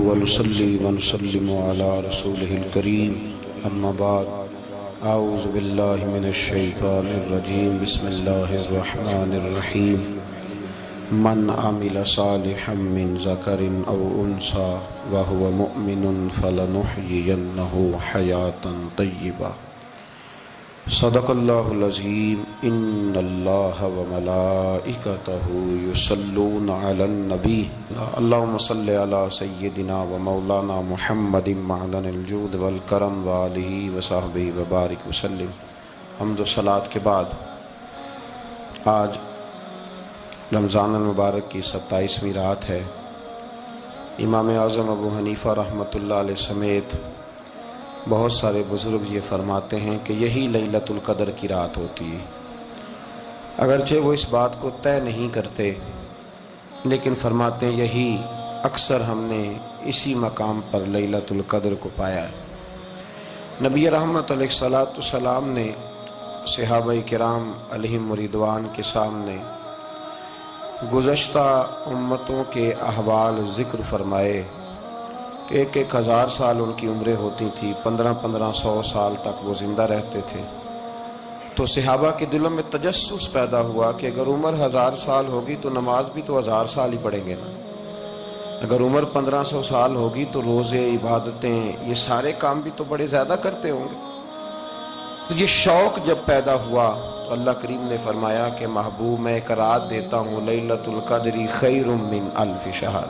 ونصلي ونسلم على رسوله الكريم أما بعد أعوذ بالله من الشيطان الرجيم بسم الله الرحمن الرحيم من عمل صالحا من ذكر أو أنثى وهو مؤمن فلنحيينه حياة طيبة صدق الله العظيم إن الله وملائكته يصلون على النبي اللهم صل على سيدنا ومولانا محمد معدن الجود والكرم وآله وصحبه وبارك وسلم. حمد و صلاۃ کے بعد آج رمضان المبارک کی 27ویں رات ہے. امام اعظم ابو حنیفہ رحمۃ اللہ علیہ سمیت بہت سارے بزرگ یہ فرماتے ہیں کہ یہی لیلۃ القدر کی رات ہوتی ہے. اگرچہ وہ اس بات کو طے نہیں کرتے لیکن فرماتے ہیں یہی اکثر ہم نے اسی مقام پر لیلۃ القدر کو پایا ہے. نبی رحمت علیہ الصلاۃ والسلام نے صحابہ کرام علیہم رضوان کے سامنے گزشتہ امتوں کے احوال ذکر فرمائے کہ 1,000 سال ان کی عمریں ہوتی تھی, 1500 سال تک وہ زندہ رہتے تھے. تو صحابہ کے دلوں میں تجسس پیدا ہوا کہ اگر عمر 1000 سال ہوگی تو نماز بھی تو 1000 سال ہی پڑھیں گے نا. اگر عمر 1500 سال ہوگی تو روزے, عبادتیں, یہ سارے کام بھی تو بڑے زیادہ کرتے ہوں گے. تو یہ شوق جب پیدا ہوا تو اللہ کریم نے فرمایا کہ محبوب میں ایک رات دیتا ہوں لیلۃ القدر خیر من الف شہر,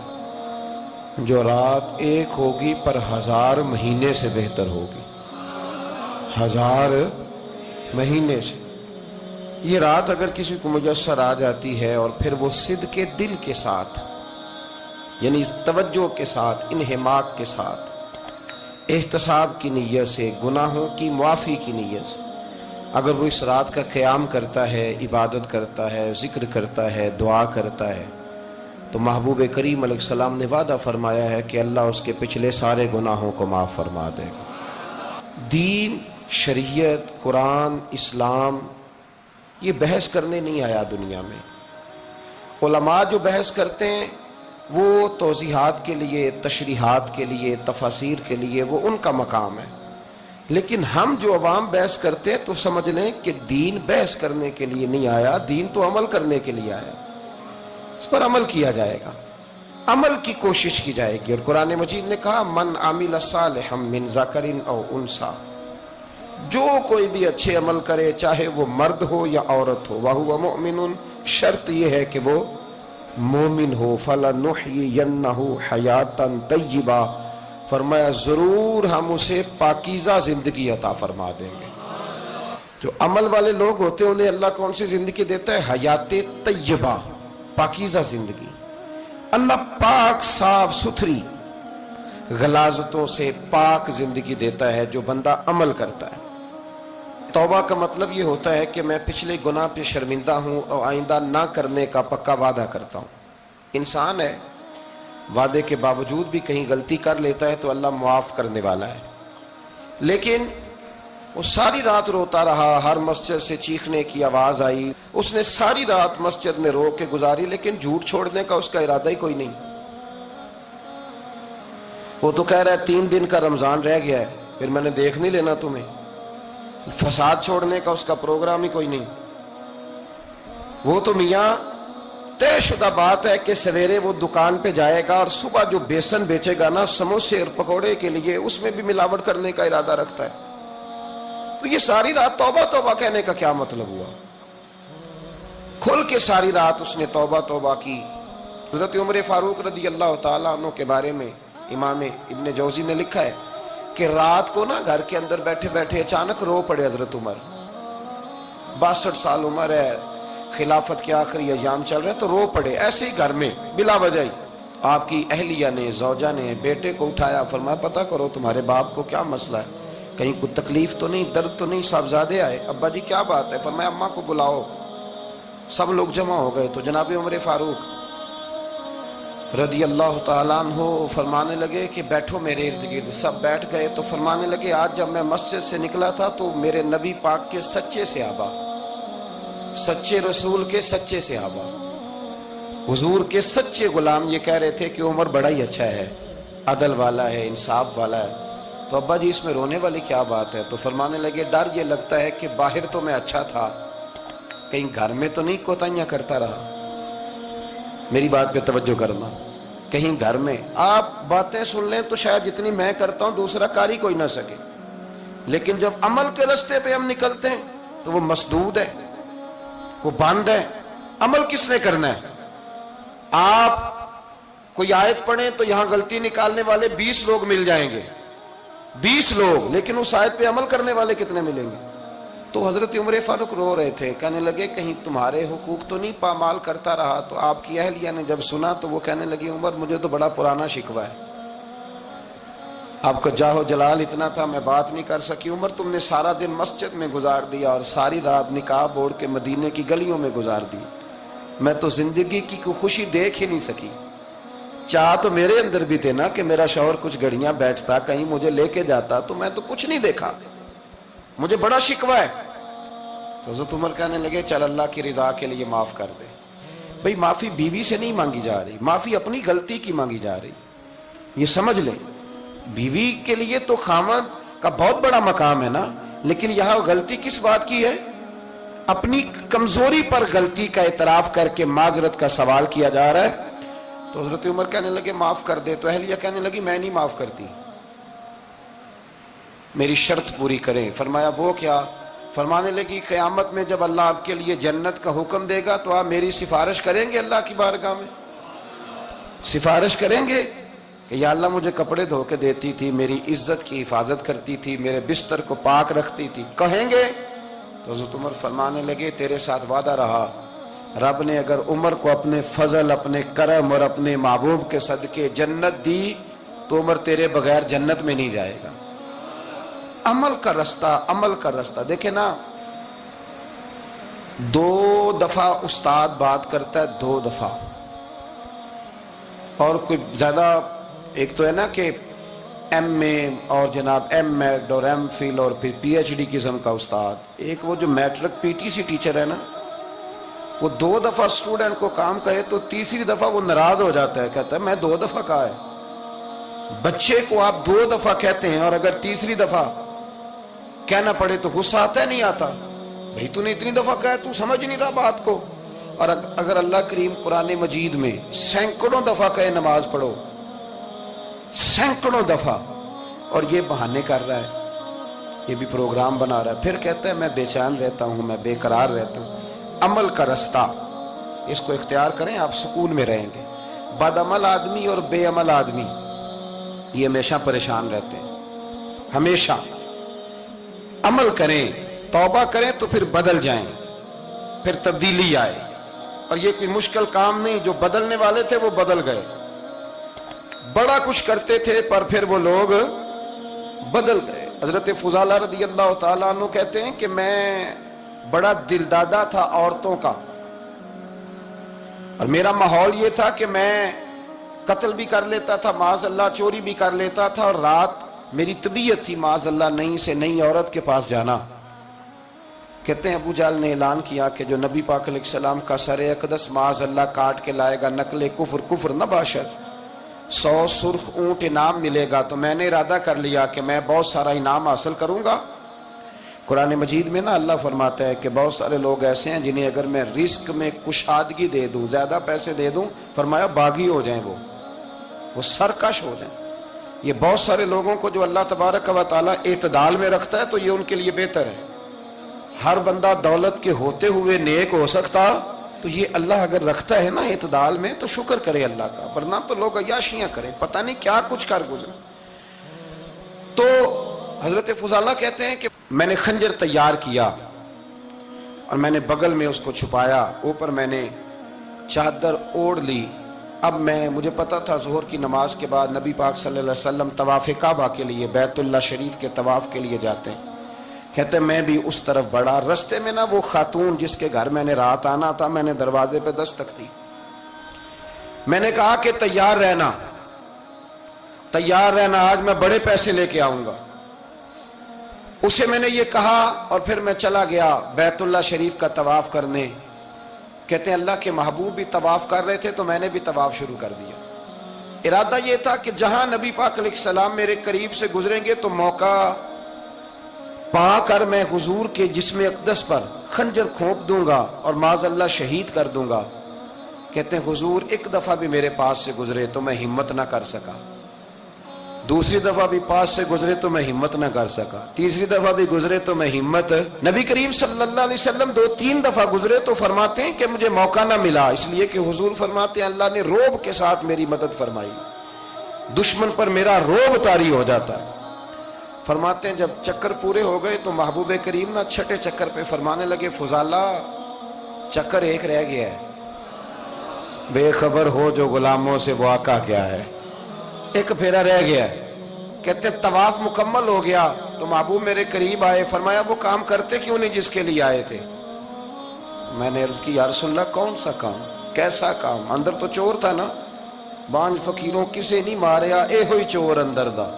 جو رات ایک ہوگی پر 1000 مہینے سے بہتر ہوگی. 1000 مہینے سے یہ رات اگر کسی کو میسر آ جاتی ہے اور پھر وہ صدق کے دل کے ساتھ یعنی توجہ کے ساتھ, انہماک کے ساتھ, احتساب کی نیت سے, گناہوں کی معافی کی نیت سے اگر وہ اس رات کا قیام کرتا ہے, عبادت کرتا ہے, ذکر کرتا ہے, دعا کرتا ہے, تو محبوب کریم علیہ السلام نے وعدہ فرمایا ہے کہ اللہ اس کے پچھلے سارے گناہوں کو معاف فرما دے گا. دین, شریعت, قرآن, اسلام یہ بحث کرنے نہیں آیا دنیا میں. علماء جو بحث کرتے ہیں وہ توضیحات کے لیے, تشریحات کے لیے, تفاسیر کے لیے, وہ ان کا مقام ہے. لیکن ہم جو عوام بحث کرتے ہیں تو سمجھ لیں کہ دین بحث کرنے کے لیے نہیں آیا, دین تو عمل کرنے کے لیے آیا. اس پر عمل کیا جائے گا, عمل کی کوشش کی جائے گی. اور قرآن مجید نے کہا من عمل صالحا من ذکر او انثی, جو کوئی بھی اچھے عمل کرے چاہے وہ مرد ہو یا عورت ہو, وہو مؤمن, شرط یہ ہے کہ وہ مومن ہو. فلنحیینہ حیاتا طیبہ, فرمایا ضرور ہم اسے پاکیزہ زندگی عطا فرما دیں گے. جو عمل والے لوگ ہوتے ہیں انہیں اللہ کون سی زندگی دیتا ہے؟ حیات طیبہ, پاکیزہ زندگی. اللہ پاک, صاف ستھری, غلاظتوں سے پاک زندگی دیتا ہے جو بندہ عمل کرتا ہے. توبہ کا مطلب یہ ہوتا ہے کہ میں پچھلے گناہ پہ شرمندہ ہوں اور آئندہ نہ کرنے کا پکا وعدہ کرتا ہوں. انسان ہے, وعدے کے باوجود بھی کہیں غلطی کر لیتا ہے تو اللہ معاف کرنے والا ہے. لیکن وہ ساری رات روتا رہا, ہر مسجد سے چیخنے کی آواز آئی, اس نے ساری رات مسجد میں رو کے گزاری لیکن جھوٹ چھوڑنے کا اس کا ارادہ ہی کوئی نہیں. وہ تو کہہ رہا ہے 3 دن کا رمضان رہ گیا ہے پھر میں نے دیکھ نہیں لینا تمہیں. فساد چھوڑنے کا اس کا پروگرام ہی کوئی نہیں. وہ تو میاں طے شدہ بات ہے کہ سویرے وہ دکان پہ جائے گا اور صبح جو بیسن بیچے گا نا سموسے اور پکوڑے کے لیے, اس میں بھی ملاوٹ کرنے کا ارادہ رکھتا ہے. تو یہ ساری رات توبہ توبہ کہنے کا کیا مطلب ہوا؟ کھل کے ساری رات اس نے توبہ توبہ کی. حضرت عمر فاروق رضی اللہ تعالیٰ عنہ کے بارے میں امام ابن جوزی نے لکھا ہے کہ رات کو نا گھر کے اندر بیٹھے بیٹھے اچانک رو پڑے حضرت عمر. 62 سال عمر ہے, خلافت کے آخری ایام چل رہے ہیں تو رو پڑے ایسے ہی گھر میں بلا وجہ ہی. آپ کی اہلیہ نے, زوجہ نے بیٹے کو اٹھایا, فرمایا پتہ کرو تمہارے باپ کو کیا مسئلہ ہے, کہیں کوئی تکلیف تو نہیں, درد تو نہیں, صاحبزادے آئے. ابا جی کیا بات ہے؟ فرمایا اماں کو بلاؤ. سب لوگ جمع ہو گئے تو جناب عمر فاروق رضی اللہ تعالیٰ عنہ فرمانے لگے کہ بیٹھو میرے ارد گرد. سب بیٹھ گئے تو فرمانے لگے آج جب میں مسجد سے نکلا تھا تو میرے نبی پاک کے سچے صحابہ, سچے رسول کے سچے صحابہ, حضور کے سچے غلام یہ کہہ رہے تھے کہ عمر بڑا ہی اچھا ہے, عدل والا ہے، انصاف والا ہے، تو ابا جی اس میں رونے والی کیا بات ہے؟ تو فرمانے لگے ڈر یہ لگتا ہے کہ باہر تو میں اچھا تھا، کہیں گھر میں تو نہیں کوتاہیاں کرتا رہا۔ میری بات پہ توجہ کرنا، کہیں گھر میں آپ باتیں سن لیں تو شاید جتنی میں کرتا ہوں دوسرا کار ہی کوئی نہ سکے، لیکن جب عمل کے راستے پہ ہم نکلتے ہیں تو وہ مسدود ہے، وہ بند ہے۔ عمل کس نے کرنا ہے؟ آپ کوئی آیت پڑھیں تو یہاں غلطی نکالنے والے 20 لوگ مل جائیں گے، 20 لوگ، لیکن اس آیت پہ عمل کرنے والے کتنے ملیں گے؟ تو حضرت عمر فاروق رو رہے تھے، کہنے لگے کہیں تمہارے حقوق تو نہیں پامال کرتا رہا؟ تو آپ کی اہلیہ نے جب سنا تو وہ کہنے لگی عمر مجھے تو بڑا پرانا شکوہ ہے، آپ کا جاہ و جلال اتنا تھا میں بات نہیں کر سکی۔ عمر تم نے سارا دن مسجد میں گزار دیا اور ساری رات نقاب اوڑھ کے مدینے کی گلیوں میں گزار دی، میں تو زندگی کی کوئی خوشی دیکھ ہی نہیں سکی۔ چاہ تو میرے اندر بھی تھے نا کہ میرا شوہر کچھ گھڑیاں بیٹھتا، کہیں مجھے لے کے جاتا، تو میں تو کچھ نہیں دیکھا، مجھے بڑا شکوہ ہے۔ تو حضرت عمر کہنے لگے چل اللہ کی رضا کے لیے معاف کر دے۔ بھئی معافی بیوی سے نہیں مانگی جا رہی، معافی اپنی غلطی کی مانگی جا رہی، یہ سمجھ لیں۔ بیوی کے لیے تو خاوند کا بہت بڑا مقام ہے نا، لیکن یہاں غلطی کس بات کی ہے؟ اپنی کمزوری پر غلطی کا اعتراف کر کے معذرت کا سوال کیا جا رہا ہے۔ تو حضرت عمر کہنے لگے معاف کر دے، تو اہلیہ کہنے لگی میں نہیں معاف کرتی، میری شرط پوری کریں۔ فرمایا وہ کیا؟ فرمانے لگی قیامت میں جب اللہ آپ کے لیے جنت کا حکم دے گا تو آپ میری سفارش کریں گے اللہ کی بارگاہ میں؟ سفارش کریں گے کہ یا اللہ مجھے کپڑے دھو کے دیتی تھی، میری عزت کی حفاظت کرتی تھی، میرے بستر کو پاک رکھتی تھی، کہیں گے؟ تو حضرت عمر فرمانے لگے تیرے ساتھ وعدہ رہا، رب نے اگر عمر کو اپنے فضل، اپنے کرم اور اپنے محبوب کے صدقے جنت دی تو عمر تیرے بغیر جنت میں نہیں جائے گا۔ عمل کا رستہ، عمل کا رستہ دیکھیں نا، 2 دفعہ استاد بات کرتا ہے، 2 دفعہ، اور کوئی زیادہ، ایک تو ہے نا کہ ایم اے اور جناب ایم ایڈ اور ایم فل اور پھر پی ایچ ڈی قسم کا استاد، ایک وہ جو matric P T C teacher ہے نا، وہ 2 دفعہ اسٹوڈنٹ کو کام کہے تو تیسری دفعہ وہ ناراض ہو جاتا ہے، کہتا ہے میں 2 دفعہ کہا ہے۔ بچے کو آپ 2 دفعہ کہتے ہیں اور اگر تیسری دفعہ کہنا پڑے تو غصہ آتا ہے نہیں آتا؟ بھئی تو نے اتنی دفعہ کہا ہے، تو سمجھ نہیں رہا بات کو۔ اور اگر اللہ کریم قرآن مجید میں سینکڑوں دفعہ کہے نماز پڑھو، سینکڑوں دفعہ، اور یہ بہانے کر رہا ہے، یہ بھی پروگرام بنا رہا ہے، پھر کہتا ہے میں بے چین رہتا ہوں، میں بے قرار رہتا ہوں۔ عمل کا رستہ اس کو اختیار کریں، آپ سکون میں رہیں گے۔ بد عمل آدمی اور بے عمل آدمی یہ ہمیشہ پریشان رہتے ہیں، ہمیشہ۔ عمل کریں، توبہ کریں تو پھر بدل جائیں، پھر تبدیلی آئے، اور یہ کوئی مشکل کام نہیں، جو بدلنے والے تھے وہ بدل گئے، بڑا کچھ کرتے تھے پر پھر وہ لوگ بدل گئے۔ حضرت فضالہ رضی اللہ تعالیٰ عنہ کہتے ہیں کہ میں بڑا دلدادہ تھا عورتوں کا، اور میرا ماحول یہ تھا کہ میں قتل بھی کر لیتا تھا، معاذ اللہ چوری بھی کر لیتا تھا، اور رات میری طبیعت تھی معاذ اللہ نئی سے نئی عورت کے پاس جانا۔ کہتے ہیں ابو جہل نے اعلان کیا کہ جو نبی پاک علیہ السلام کا سر اقدس معاذ اللہ کاٹ کے لائے گا، نقل کفر کفر نہ باشد، 100 سرخ اونٹ انعام ملے گا۔ تو میں نے ارادہ کر لیا کہ میں بہت سارا انعام حاصل کروں گا۔ قرآن مجید میں نا اللہ فرماتا ہے کہ بہت سارے لوگ ایسے ہیں جنہیں اگر میں رزق میں کشادگی دے دوں، زیادہ پیسے دے دوں، فرمایا باغی ہو جائیں، وہ سرکش ہو جائیں۔ یہ بہت سارے لوگوں کو جو اللہ تبارک و تعالیٰ اعتدال میں رکھتا ہے تو یہ ان کے لیے بہتر ہے۔ ہر بندہ دولت کے ہوتے ہوئے نیک ہو سکتا، تو یہ اللہ اگر رکھتا ہے نا اعتدال میں تو شکر کرے اللہ کا، ورنہ تو لوگ عیاشیاں کریں، پتہ نہیں کیا کچھ کر گزرے۔ تو حضرت فضالہ کہتے ہیں کہ میں نے خنجر تیار کیا اور میں نے بغل میں اس کو چھپایا، اوپر میں نے چادر اوڑھ لی۔ اب مجھے پتا تھا ظہر کی نماز کے بعد نبی پاک صلی اللہ علیہ وسلم طواف کعبہ کے لیے، بیت اللہ شریف کے طواف کے لیے جاتے ہیں۔ کہتے ہیں میں بھی اس طرف بڑھا، رستے میں نا وہ خاتون جس کے گھر میں نے رات آنا تھا، میں نے دروازے پہ دستک دی، میں نے کہا کہ تیار رہنا، تیار رہنا، آج میں بڑے پیسے لے کے آؤں گا۔ اسے میں نے یہ کہا اور پھر میں چلا گیا بیت اللہ شریف کا طواف کرنے۔ کہتے ہیں اللہ کے محبوب بھی طواف کر رہے تھے تو میں نے بھی طواف شروع کر دیا۔ ارادہ یہ تھا کہ جہاں نبی پاک علیہ السلام میرے قریب سے گزریں گے تو موقع پا کر میں حضور کے جسم اقدس پر خنجر کھونپ دوں گا اور معاذ اللہ شہید کر دوں گا۔ کہتے ہیں حضور ایک دفعہ بھی میرے پاس سے گزرے تو میں ہمت نہ کر سکا، دوسری دفعہ بھی پاس سے گزرے تو میں ہمت نہ کر سکا، تیسری دفعہ بھی گزرے تو میں ہمت۔ نبی کریم صلی اللہ علیہ وسلم 2-3 دفعہ گزرے تو فرماتے ہیں کہ مجھے موقع نہ ملا، اس لیے کہ حضور فرماتے ہیں اللہ نے روب کے ساتھ میری مدد فرمائی، دشمن پر میرا روب طاری ہو جاتا ہے۔ فرماتے ہیں جب چکر پورے ہو گئے تو محبوب کریم نہ چھٹے چکر پہ فرمانے لگے فضالہ چکر ایک رہ گیا ہے، بے خبر ہو جو غلاموں سے وہ آقا کیا ہے، ایک پھیرا رہ گیا ہے۔ کہتے ہیں طواف مکمل ہو گیا تو محبوب میرے قریب آئے، فرمایا وہ کام کرتے کیوں نہیں جس کے لیے آئے تھے؟ میں نے عرض کی یا رسول اللہ کون سا کام، کیسا کام؟ اندر تو چور تھا نا، بانج فقیروں کسے نہیں ماریا اے ہوئی چور اندر دا،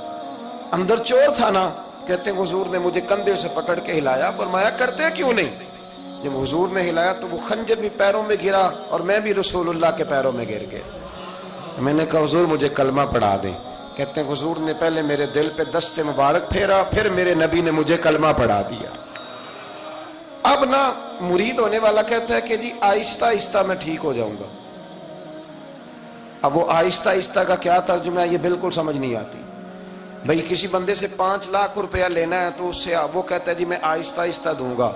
اندر چور تھا نا۔ کہتے ہیں حضور نے مجھے کندھے سے پکڑ کے ہلایا، فرمایا کرتے کیوں نہیں؟ جب حضور نے ہلایا تو وہ خنجر بھی پیروں میں گرا اور میں بھی رسول اللہ کے پیروں میں گر گیا۔ میں نے کہا حضور مجھے کلمہ پڑھا دیں۔ کہتے ہیں حضور نے پہلے میرے دل پہ دست مبارک پھیرا، پھر میرے نبی نے مجھے کلمہ پڑھا دیا۔ اب نہ مرید ہونے والا کہتا ہے کہ جی آہستہ آہستہ میں ٹھیک ہو جاؤں گا، اب وہ آہستہ آہستہ کا کیا ترجمہ ہے یہ بالکل سمجھ نہیں آتی۔ بھئی کسی بندے سے 5 لاکھ روپیہ لینا ہے تو اس سے وہ کہتا ہے جی میں آہستہ آہستہ دوں گا،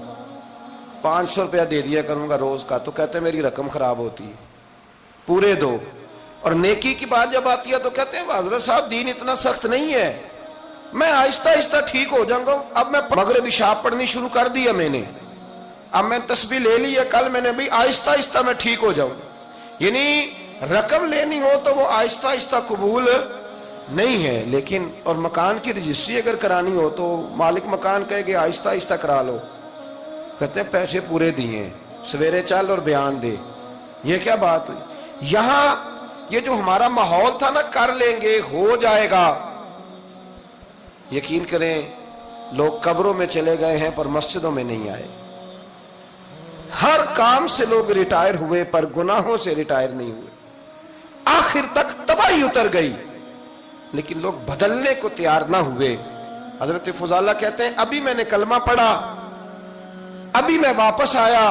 500 روپیہ دے دیا کروں گا روز کا، تو کہتے ہیں میری رقم خراب ہوتی ہے، پورے دو۔ اور نیکی کی بات جب آتی ہے تو کہتے ہیں حضرت صاحب دین اتنا سخت نہیں ہے، میں آہستہ آہستہ ٹھیک ہو جاؤں گا۔ اب میں مغربی شاب پڑھنی شروع کر دیا میں نے، اب میں تسبیح لے لی ہے، کل میں نے بھی آہستہ آہستہ میں ٹھیک ہو جاؤں۔ یعنی رقم لینی ہو تو وہ آہستہ آہستہ قبول نہیں ہے، لیکن اور مکان کی رجسٹری اگر کرانی ہو تو مالک مکان کہے کہ آہستہ آہستہ کرا لو، کہتے ہیں پیسے پورے دیے، سویرے چل اور بیان دے۔ یہ کیا بات ہوئی؟ یہاں یہ جو ہمارا ماحول تھا نا کر لیں گے ہو جائے گا، یقین کریں لوگ قبروں میں چلے گئے ہیں پر مسجدوں میں نہیں آئے۔ ہر کام سے لوگ ریٹائر ہوئے پر گناہوں سے ریٹائر نہیں ہوئے، آخر تک تباہی اتر گئی لیکن لوگ بدلنے کو تیار نہ ہوئے۔ حضرت فضالہ کہتے ہیں ابھی میں نے کلمہ پڑھا، ابھی میں واپس آیا،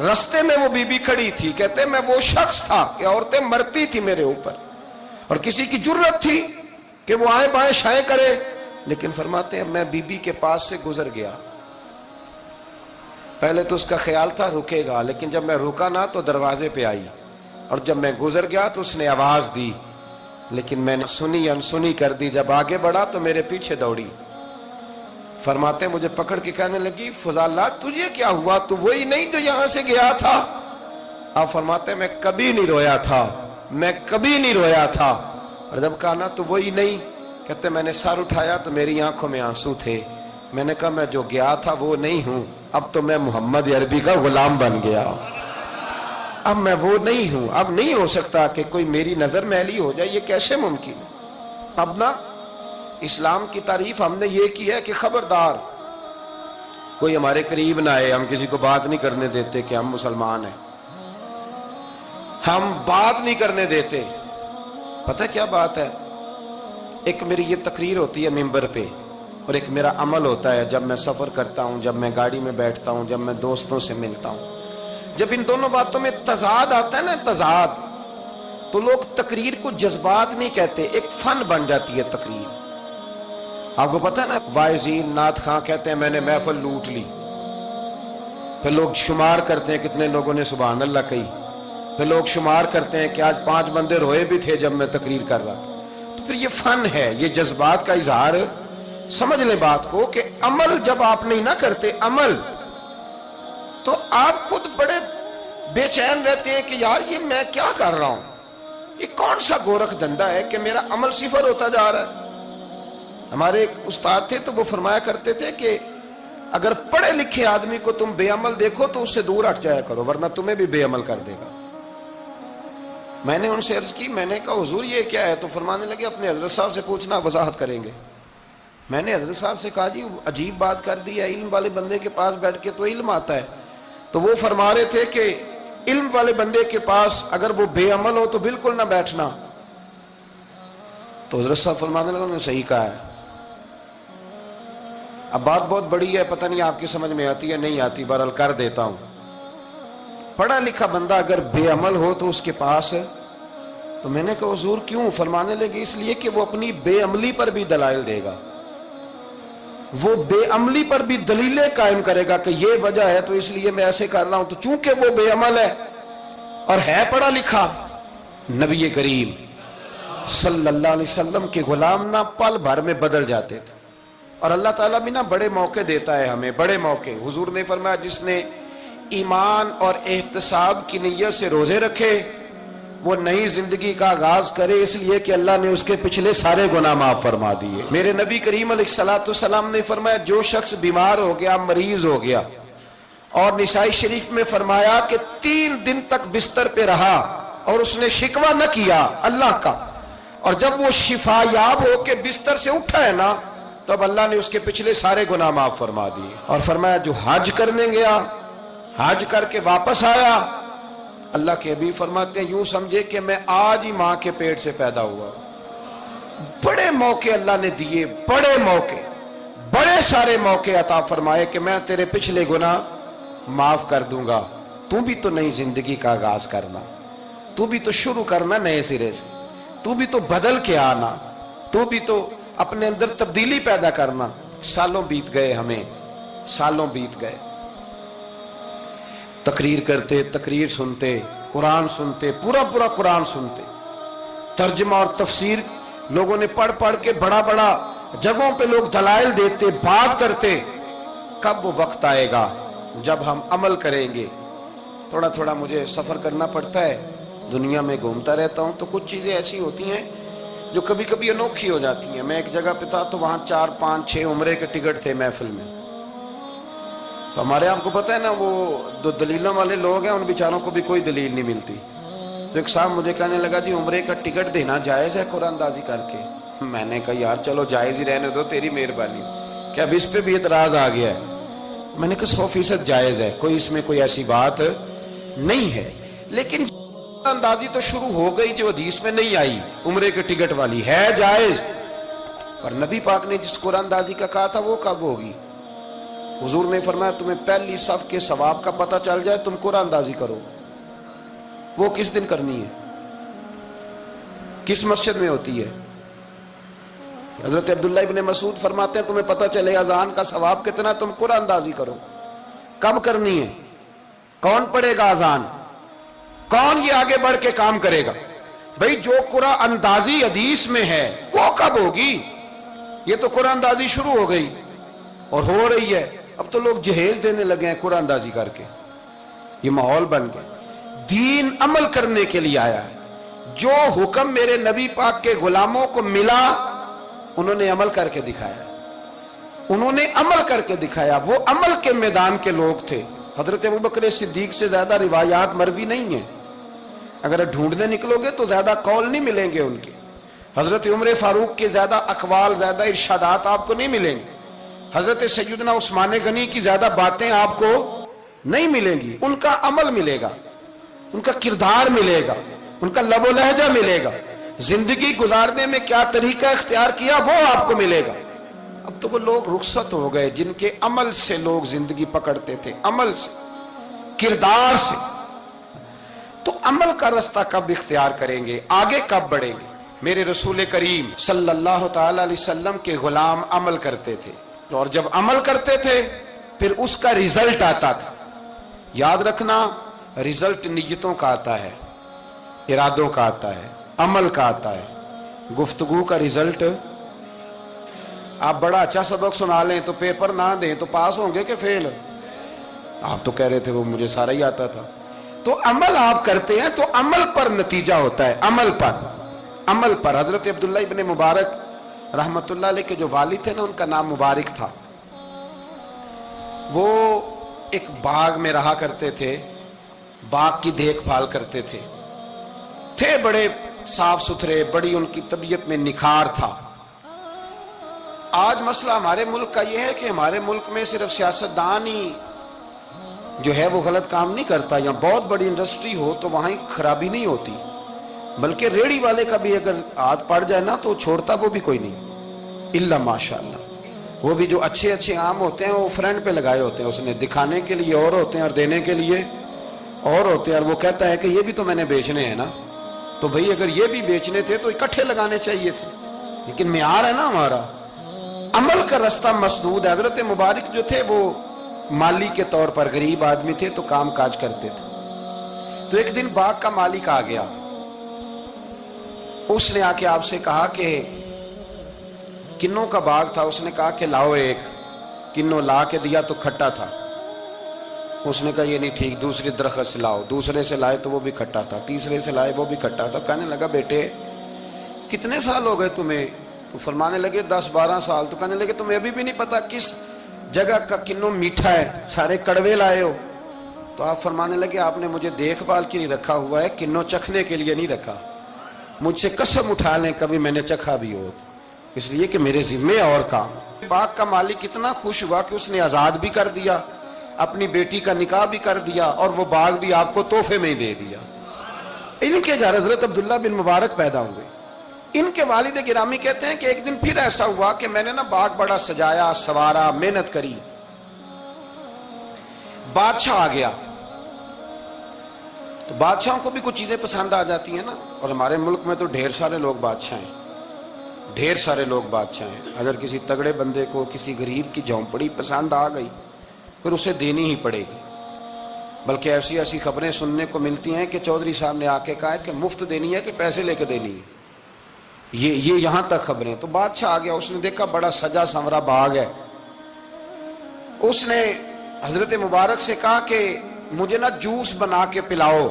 رستے میں وہ بی بی کھڑی تھی، کہتے ہیں میں وہ شخص تھا کہ عورتیں مرتی تھی میرے اوپر اور کسی کی جرت تھی کہ وہ آئیں بائیں شائیں کرے، لیکن فرماتے ہیں میں بی بی کے پاس سے گزر گیا، پہلے تو اس کا خیال تھا رکے گا، لیکن جب میں رکا نہ تو دروازے پہ آئی، اور جب میں گزر گیا تو اس نے آواز دی، لیکن میں نے سنی انسنی کر دی، جب آگے بڑھا تو میرے پیچھے دوڑی۔ فرماتے ہیں مجھے پکڑ کے کہنے لگی فضالہ تجھے کیا ہوا، تو وہی نہیں جو یہاں سے گیا تھا؟ آپ فرماتے ہیں میں کبھی نہیں رویا تھا، میں کبھی نہیں رویا تھا، اور جب کہا نا تو وہی نہیں، کہتے میں نے سر اٹھایا تو میری آنکھوں میں آنسو تھے، میں نے کہا میں جو گیا تھا وہ نہیں ہوں، اب تو میں محمد عربی کا غلام بن گیا، اب میں وہ نہیں ہوں، اب نہیں ہو سکتا کہ کوئی میری نظر میلی ہو جائے، یہ کیسے ممکن ہے؟ اب نا اسلام کی تعریف ہم نے یہ کی ہے کہ خبردار کوئی ہمارے قریب نہ آئے، ہم کسی کو بات نہیں کرنے دیتے کہ ہم مسلمان ہیں، ہم بات نہیں کرنے دیتے۔ پتہ کیا بات ہے، ایک میری یہ تقریر ہوتی ہے ممبر پہ، اور ایک میرا عمل ہوتا ہے جب میں سفر کرتا ہوں، جب میں گاڑی میں بیٹھتا ہوں، جب میں دوستوں سے ملتا ہوں، جب ان دونوں باتوں میں تضاد آتا ہے نا، تضاد، تو لوگ تقریر کو جذبات نہیں کہتے، ایک فن بن جاتی ہے تقریر۔ آپ کو پتہ ہے نا وائزین نعت خواں کہتے ہیں میں نے محفل لوٹ لی، پھر لوگ شمار کرتے ہیں کتنے لوگوں نے سبحان اللہ کہی، پھر لوگ شمار کرتے ہیں کہ آج 5 بندے روئے بھی تھے جب میں تقریر کر رہا تھا۔ تو پھر یہ فن ہے، یہ جذبات کا اظہار، سمجھ لیں بات کو کہ عمل جب آپ نہیں نہ کرتے عمل، تو آپ خود بڑے بے چین رہتے ہیں کہ یار یہ میں کیا کر رہا ہوں، یہ کون سا گورکھ دھندا ہے کہ میرا عمل صفر ہوتا جا رہا ہے۔ ہمارے ایک استاد تھے تو وہ فرمایا کرتے تھے کہ اگر پڑھے لکھے آدمی کو تم بے عمل دیکھو تو اس سے دور ہٹ جایا کرو ورنہ تمہیں بھی بے عمل کر دے گا۔ میں نے ان سے عرض کی، میں نے کہا حضور یہ کیا ہے؟ تو فرمانے لگے اپنے حضرت صاحب سے پوچھنا، وضاحت کریں گے۔ میں نے حضرت صاحب سے کہا جی عجیب بات کر دی ہے، علم والے بندے کے پاس بیٹھ کے تو علم آتا ہے، تو وہ فرما رہے تھے کہ علم والے بندے کے پاس اگر وہ بے عمل ہو تو بالکل نہ بیٹھنا، تو حضرت صاحب فرمانے لگا انہوں نے صحیح کہا ہے. اب بات بہت بڑی ہے، پتہ نہیں آپ کی سمجھ میں آتی ہے نہیں آتی، بہرحال کر دیتا ہوں. پڑھا لکھا بندہ اگر بے عمل ہو تو اس کے پاس ہے. تو میں نے کہا حضور کیوں؟ فرمانے لگے اس لیے کہ وہ اپنی بے عملی پر بھی دلائل دے گا، وہ بے عملی پر بھی دلیلیں قائم کرے گا کہ یہ وجہ ہے تو اس لیے میں ایسے کر رہا ہوں. تو چونکہ وہ بے عمل ہے اور ہے پڑھا لکھا، نبی کریم صلی اللہ علیہ وسلم کے غلام نہ پل بھر میں بدل جاتے تھے. اور اللہ تعالیٰ بھی نا بڑے موقع دیتا ہے ہمیں، بڑے موقع. حضور نے فرمایا جس نے ایمان اور احتساب کی نیت سے روزے رکھے وہ نئی زندگی کا آغاز کرے، اس لیے کہ اللہ نے اس کے پچھلے سارے گناہ معاف فرما دیے. میرے نبی کریم علیہ السلام نے فرمایا جو شخص بیمار ہو گیا، مریض ہو گیا، اور نسائی شریف میں فرمایا کہ 3 دن تک بستر پہ رہا اور اس نے شکوہ نہ کیا اللہ کا، اور جب وہ شفا یاب ہو کے بستر سے اٹھا ہے نا تب اللہ نے اس کے پچھلے سارے گناہ معاف فرما دیے. اور فرمایا جو حج کرنے گیا، حج کر کے واپس آیا، اللہ کے حبیب فرماتے ہیں یوں سمجھے کہ میں آج ہی ماں کے پیٹ سے پیدا ہوا. بڑے موقع اللہ نے دیے، بڑے موقع، بڑے سارے موقع عطا فرمائے کہ میں تیرے پچھلے گناہ معاف کر دوں گا. تو بھی تو نئی زندگی کا آغاز کرنا، تو بھی تو شروع کرنا نئے سرے سے، تو بھی تو بدل کے آنا، تو بھی تو اپنے اندر تبدیلی پیدا کرنا. سالوں بیت گئے، ہمیں سالوں بیت گئے، تقریر کرتے، تقریر سنتے، قرآن سنتے، پورا پورا قرآن سنتے، ترجمہ اور تفسیر لوگوں نے پڑھ پڑھ کے بڑا بڑا جگہوں پہ لوگ دلائل دیتے، بات کرتے. کب وہ وقت آئے گا جب ہم عمل کریں گے؟ تھوڑا تھوڑا مجھے سفر کرنا پڑتا ہے، دنیا میں گھومتا رہتا ہوں، تو کچھ چیزیں ایسی ہوتی ہیں جو کبھی کبھی انوکھی ہو جاتی ہیں. میں ایک جگہ پہ تھا تو وہاں 4 5 6 عمرے کے ٹکٹ تھے محفل میں. تو ہمارے آپ کو پتہ ہے نا وہ جو دلیلوں والے لوگ ہیں ان بیچاروں کو بھی کوئی دلیل نہیں ملتی. تو ایک صاحب مجھے کہنے لگا جی عمرے کا ٹکٹ دینا جائز ہے قرآن اندازی کر کے؟ میں نے کہا یار چلو جائز ہی رہنے دو، تیری مہربانی، کہ اب اس پہ بھی اعتراض آ گیا ہے. میں نے کہا 100% جائز ہے، کوئی اس میں کوئی ایسی بات نہیں ہے. لیکن اندازی تو شروع ہو گئی جو حدیث میں نہیں آئی، عمرے کے ٹکٹ والی ہے جائز. اور نبی پاک نے جس قرآن اندازی کا کہا تھا وہ کب ہوگی؟ حضور نے فرمایا تمہیں پہلی صف کے ثواب کا پتہ چل جائے تم قرآن اندازی کرو. وہ کس دن کرنی ہے؟ کس مسجد میں ہوتی ہے؟ حضرت عبداللہ ابن مسعود فرماتے ہیں تمہیں پتہ چلے اذان کا ثواب کتنا، تم قرآن اندازی کرو. کب کرنی ہے؟ کون پڑھے گا اذان؟ کون یہ آگے بڑھ کے کام کرے گا؟ بھئی جو قرآن اندازی حدیث میں ہے وہ کب ہوگی؟ یہ تو قرآن اندازی شروع ہو گئی اور ہو رہی ہے. اب تو لوگ جہیز دینے لگے ہیں قرآن اندازی کر کے، یہ ماحول بن گیا. دین عمل کرنے کے لیے آیا ہے. جو حکم میرے نبی پاک کے غلاموں کو ملا انہوں نے عمل کر کے دکھایا، انہوں نے عمل کر کے دکھایا. وہ عمل کے میدان کے لوگ تھے. حضرت ابوبکر صدیق سے زیادہ روایات مروی نہیں ہیں، اگر ڈھونڈنے نکلو گے تو زیادہ قول نہیں ملیں گے ان کے. حضرت عمر فاروق کے زیادہ اقوال، زیادہ ارشادات آپ کو نہیں ملیں گے. حضرت سیدنا عثمان غنی کی زیادہ باتیں آپ کو نہیں ملیں گی. ان کا عمل ملے گا، ان کا کردار ملے گا، ان کا لب و لہجہ ملے گا، زندگی گزارنے میں کیا طریقہ اختیار کیا وہ آپ کو ملے گا. اب تو وہ لوگ رخصت ہو گئے جن کے عمل سے لوگ زندگی پکڑتے تھے، عمل سے، کردار سے. تو عمل کا رستہ کب اختیار کریں گے؟ آگے کب بڑھیں گے؟ میرے رسول کریم صلی اللہ تعالی علیہ وسلم کے غلام عمل کرتے تھے، اور جب عمل کرتے تھے پھر اس کا رزلٹ آتا تھا. یاد رکھنا رزلٹ نیتوں کا آتا ہے، ارادوں کا آتا ہے، عمل کا آتا ہے. گفتگو کا رزلٹ، آپ بڑا اچھا سبق سنا لیں تو پیپر نہ دیں تو پاس ہوں گے کہ فیل؟ آپ تو کہہ رہے تھے وہ مجھے سارا ہی آتا تھا. تو عمل آپ کرتے ہیں تو عمل پر نتیجہ ہوتا ہے، عمل پر، عمل پر. حضرت عبداللہ ابن مبارک رحمت اللہ علیہ کے جو والد تھے نا ان کا نام مبارک تھا. وہ ایک باغ میں رہا کرتے تھے، باغ کی دیکھ بھال کرتے تھے بڑے صاف ستھرے، بڑی ان کی طبیعت میں نکھار تھا. آج مسئلہ ہمارے ملک کا یہ ہے کہ ہمارے ملک میں صرف سیاستدان ہی جو ہے وہ غلط کام نہیں کرتا. یا بہت بڑی انڈسٹری ہو تو وہاں خرابی نہیں ہوتی، بلکہ ریڑھی والے کا بھی اگر ہاتھ پڑ جائے نا تو چھوڑتا وہ بھی کوئی نہیں، الا ماشاءاللہ۔ وہ بھی جو اچھے اچھے آم ہوتے ہیں وہ فرنٹ پہ لگائے ہوتے ہیں، اس نے دکھانے کے لیے اور ہوتے ہیں اور دینے کے لیے اور ہوتے ہیں، اور وہ کہتا ہے کہ یہ بھی تو میں نے بیچنے ہیں نا، تو بھئی اگر یہ بھی بیچنے تھے تو اکٹھے لگانے چاہیے تھے، لیکن معیار ہے نا ہمارا، عمل کا رستہ مسدود ہے۔ حضرت مبارک جو تھے وہ مالی کے طور پر غریب آدمی تھے تو کام کاج کرتے تھے۔ تو ایک دن باغ کا مالک آ گیا، اس نے آ کے آپ سے کہا کہ کنوں کا باغ تھا، اس نے کہا کہ لاؤ ایک، کنوں لا کے دیا تو کھٹا تھا، اس نے کہا یہ نہیں ٹھیک، دوسری درخت سے لاؤ، دوسرے سے لائے تو وہ بھی کھٹا تھا، تیسرے سے لائے وہ بھی کھٹا تھا۔ کہنے لگا بیٹے کتنے سال ہو گئے تمہیں؟ تو فرمانے لگے 10-12 سال۔ تو کہنے لگے تمہیں ابھی بھی نہیں پتا کس جگہ کا کنوں میٹھا ہے، سارے کڑوے لائے ہو؟ تو آپ فرمانے لگے آپ نے مجھے دیکھ بھال کے لیے رکھا ہوا ہے، کنوں چکھنے کے لیے نہیں رکھا، مجھ سے قسم اٹھا لیں کبھی میں نے چکھا بھی ہو، اس لیے کہ میرے ذمے اور کام۔ باغ کا مالک اتنا خوش ہوا کہ اس نے آزاد بھی کر دیا، اپنی بیٹی کا نکاح بھی کر دیا، اور وہ باغ بھی آپ کو تحفے میں ہی دے دیا۔ ان کے گھر حضرت عبداللہ بن مبارک پیدا ہوئے۔ ان کے والد گرامی کہتے ہیں کہ ایک دن پھر ایسا ہوا کہ میں نے نا باغ بڑا سجایا، سوارا، محنت کری، بادشاہ آ گیا۔ تو بادشاہوں کو بھی کچھ چیزیں پسند آ جاتی ہیں نا، اور ہمارے ملک میں تو ڈھیر سارے لوگ بادشاہ ہیں، ڈھیر سارے لوگ بادشاہ ہیں۔ اگر کسی تگڑے بندے کو کسی غریب کی جھونپڑی پسند آ گئی پھر اسے دینی ہی پڑے گی، بلکہ ایسی ایسی خبریں سننے کو ملتی ہیں کہ چودھری صاحب نے آ کے کہا ہے کہ مفت دینی ہے کہ پیسے لے کے دینی ہے، یہ یہاں تک خبریں۔ تو بادشاہ آ گیا، اس نے دیکھا بڑا سجا سنورا باغ ہے، اس نے حضرت مبارک سے کہا کہ مجھے نا جوس بنا کے پلاؤ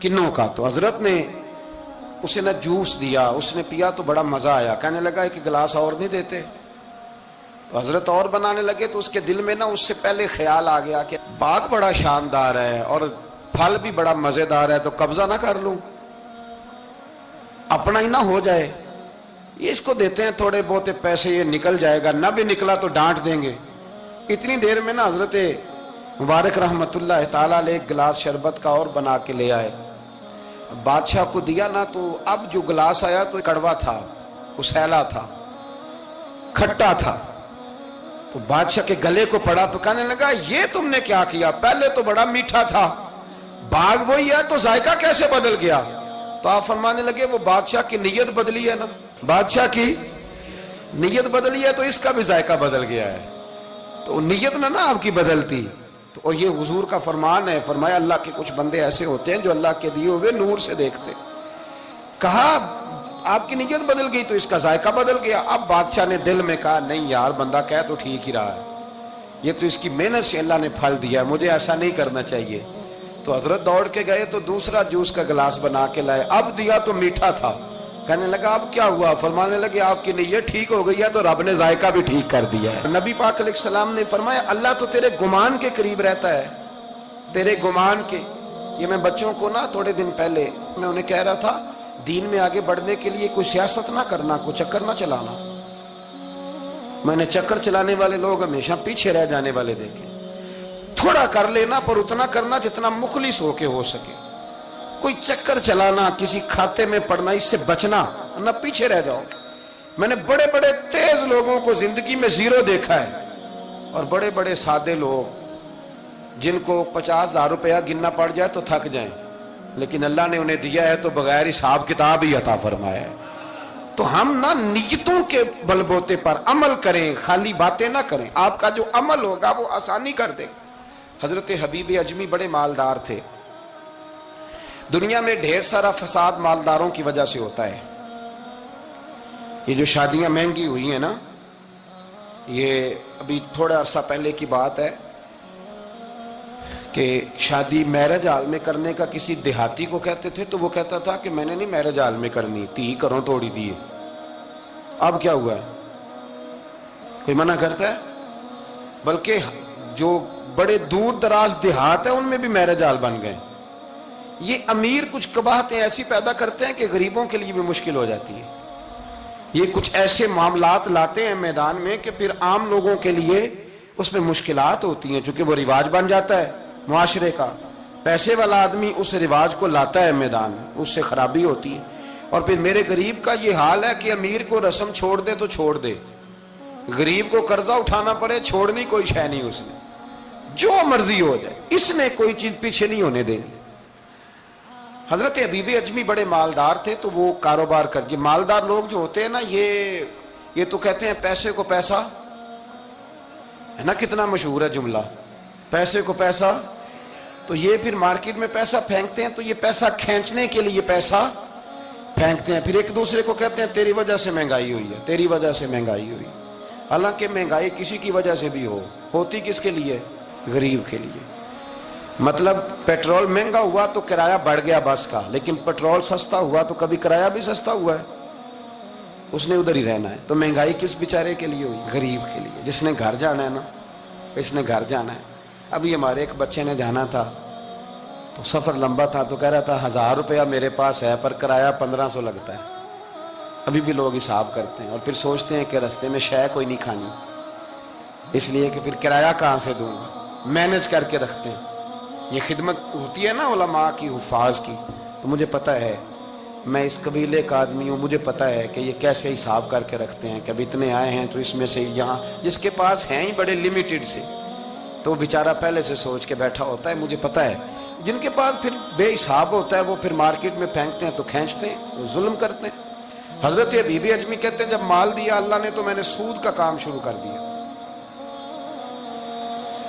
کنوں کا۔ تو حضرت نے اسے نا جوس دیا، اس نے پیا تو بڑا مزہ آیا، کہنے لگا ایک گلاس اور نہیں دیتے؟ تو حضرت اور بنانے لگے تو اس کے دل میں نا اس سے پہلے خیال آ گیا کہ باغ بڑا شاندار ہے اور پھل بھی بڑا مزیدار ہے، تو قبضہ نہ کر لوں، اپنا ہی نہ ہو جائے، یہ اس کو دیتے ہیں تھوڑے بہت پیسے، یہ نکل جائے گا، نہ بھی نکلا تو ڈانٹ دیں گے۔ اتنی دیر میں نا حضرت مبارک رحمت اللہ تعالیٰ علیہ ایک گلاس شربت کا اور بنا کے لے آئے، بادشاہ کو دیا نا، تو اب جو گلاس آیا تو کڑوا تھا، کسیلا تھا، کھٹا تھا۔ تو بادشاہ کے گلے کو پڑا تو کہنے لگا یہ تم نے کیا کیا؟ پہلے تو بڑا میٹھا تھا، باغ وہی ہے تو ذائقہ کیسے بدل گیا؟ تو آپ فرمانے لگے وہ بادشاہ کی نیت بدلی ہے نا، بادشاہ کی نیت بدلی ہے تو اس کا بھی ذائقہ بدل گیا ہے، تو نیت نہ آپ کی بدلتی۔ تو اور یہ حضور کا فرمان ہے، فرمایا اللہ کے کچھ بندے ایسے ہوتے ہیں جو اللہ کے دیے ہوئے نور سے دیکھتے۔ کہا آپ کی نیت بدل گئی تو اس کا ذائقہ بدل گیا۔ اب بادشاہ نے دل میں کہا نہیں یار بندہ کہہ تو ٹھیک ہی رہا ہے، یہ تو اس کی محنت سے اللہ نے پھل دیا ہے، مجھے ایسا نہیں کرنا چاہیے۔ تو حضرت دوڑ کے گئے تو دوسرا جوس کا گلاس بنا کے لائے، اب دیا تو میٹھا تھا، کہنے لگا اب کیا ہوا؟ فرمانے لگے آپ کی نیت ٹھیک ہو گئی ہے تو رب نے ذائقہ بھی ٹھیک کر دیا ہے۔ نبی پاک علیہ السلام نے فرمایا اللہ تو تیرے گمان کے قریب رہتا ہے، تیرے گمان کے۔ یہ میں بچوں کو نا تھوڑے دن پہلے میں انہیں کہہ رہا تھا دین میں آگے بڑھنے کے لیے کوئی سیاست نہ کرنا، کوئی چکر نہ چلانا۔ میں نے چکر چلانے والے لوگ ہمیشہ پیچھے رہ جانے والے دیکھے۔ تھوڑا کر لینا پر اتنا کرنا جتنا مخلص ہو کے ہو سکے، کوئی چکر چلانا، کسی کھاتے میں پڑنا، اس سے بچنا، نہ پیچھے رہ جاؤ۔ میں نے بڑے بڑے تیز لوگوں کو زندگی میں زیرو دیکھا ہے، اور بڑے بڑے سادے لوگ جن کو 50,000 روپیہ گننا پڑ جائے تو تھک جائیں، لیکن اللہ نے انہیں دیا ہے تو بغیر حساب کتاب ہی عطا فرمایا ہے۔ تو ہم نہ نیتوں کے بل بوتے پر عمل کریں، خالی باتیں نہ کریں، آپ کا جو عمل ہوگا وہ آسانی کر دے۔ حضرت حبیب اجمی بڑے مالدار تھے، دنیا میں ڈھیر سارا فساد مالداروں کی وجہ سے ہوتا ہے۔ یہ جو شادیاں مہنگی ہوئی ہیں نا، یہ ابھی تھوڑا عرصہ پہلے کی بات ہے کہ شادی میرج ہال میں کرنے کا کسی دیہاتی کو کہتے تھے تو وہ کہتا تھا کہ میں نے نہیں میرج ہال میں کرنی، تی کروں توڑی دیے۔ اب کیا ہوا ہے؟ کوئی منع کرتا ہے؟ بلکہ جو بڑے دور دراز دیہات ہیں ان میں بھی میرج ہال بن گئے۔ یہ امیر کچھ قباحتیں ایسی پیدا کرتے ہیں کہ غریبوں کے لیے بھی مشکل ہو جاتی ہے۔ یہ کچھ ایسے معاملات لاتے ہیں میدان میں کہ پھر عام لوگوں کے لیے اس میں مشکلات ہوتی ہیں، چونکہ وہ رواج بن جاتا ہے معاشرے کا۔ پیسے والا آدمی اس رواج کو لاتا ہے میدان میں، اس سے خرابی ہوتی ہے۔ اور پھر میرے غریب کا یہ حال ہے کہ امیر کو رسم چھوڑ دے تو چھوڑ دے، غریب کو قرضہ اٹھانا پڑے، چھوڑنی کوئی شے نہیں اس نے، جو مرضی ہو جائے، اس نے کوئی چیز پیچھے نہیں ہونے دینی۔ حضرت حبیب اجمی بڑے مالدار تھے، تو وہ کاروبار کر کے، مالدار لوگ جو ہوتے ہیں نا، یہ تو کہتے ہیں پیسے کو پیسہ، ہے نا، کتنا مشہور ہے جملہ، پیسے کو پیسہ، تو یہ پھر مارکیٹ میں پیسہ پھینکتے ہیں، تو یہ پیسہ کھینچنے کے لیے پیسہ پھینکتے ہیں، پھر ایک دوسرے کو کہتے ہیں تیری وجہ سے مہنگائی ہوئی ہے، تیری وجہ سے مہنگائی ہوئی۔ حالانکہ مہنگائی کسی کی وجہ سے بھی ہوتی کس کے لیے؟ غریب کے لیے۔ مطلب پیٹرول مہنگا ہوا تو کرایہ بڑھ گیا بس کا، لیکن پیٹرول سستا ہوا تو کبھی کرایہ بھی سستا ہوا ہے، اس نے ادھر ہی رہنا ہے۔ تو مہنگائی کس بیچارے کے لیے ہوئی؟ غریب کے لیے، جس نے گھر جانا ہے نا، اس نے گھر جانا ہے۔ ابھی ہمارے ایک بچے نے جانا تھا، تو سفر لمبا تھا، تو کہہ رہا تھا 1000 روپیہ میرے پاس ہے پر کرایہ 1500 لگتا ہے۔ ابھی بھی لوگ حساب کرتے ہیں اور پھر سوچتے ہیں کہ رستے میں شے کوئی نہیں کھانی، اس لیے کہ پھر کرایہ کہاں سے دوں گا، مینج کر کے رکھتے ہیں۔ یہ خدمت ہوتی ہے نا علماء کی، حفاظ کی، تو مجھے پتہ ہے، میں اس قبیلے کا آدمی ہوں، مجھے پتہ ہے کہ یہ کیسے حساب کر کے رکھتے ہیں کہ اب اتنے آئے ہیں تو اس میں سے یہاں، جس کے پاس ہیں ہی بڑے لمیٹڈ سے، تو وہ بیچارہ پہلے سے سوچ کے بیٹھا ہوتا ہے، مجھے پتہ ہے۔ جن کے پاس پھر بے حساب ہوتا ہے وہ پھر مارکیٹ میں پھینکتے ہیں تو کھینچتے ہیں، وہ ظلم کرتے ہیں۔ حضرت حبیب اجمی کہتے ہیں جب مال دیا اللہ نے تو میں نے سود کا کام شروع کر دیا۔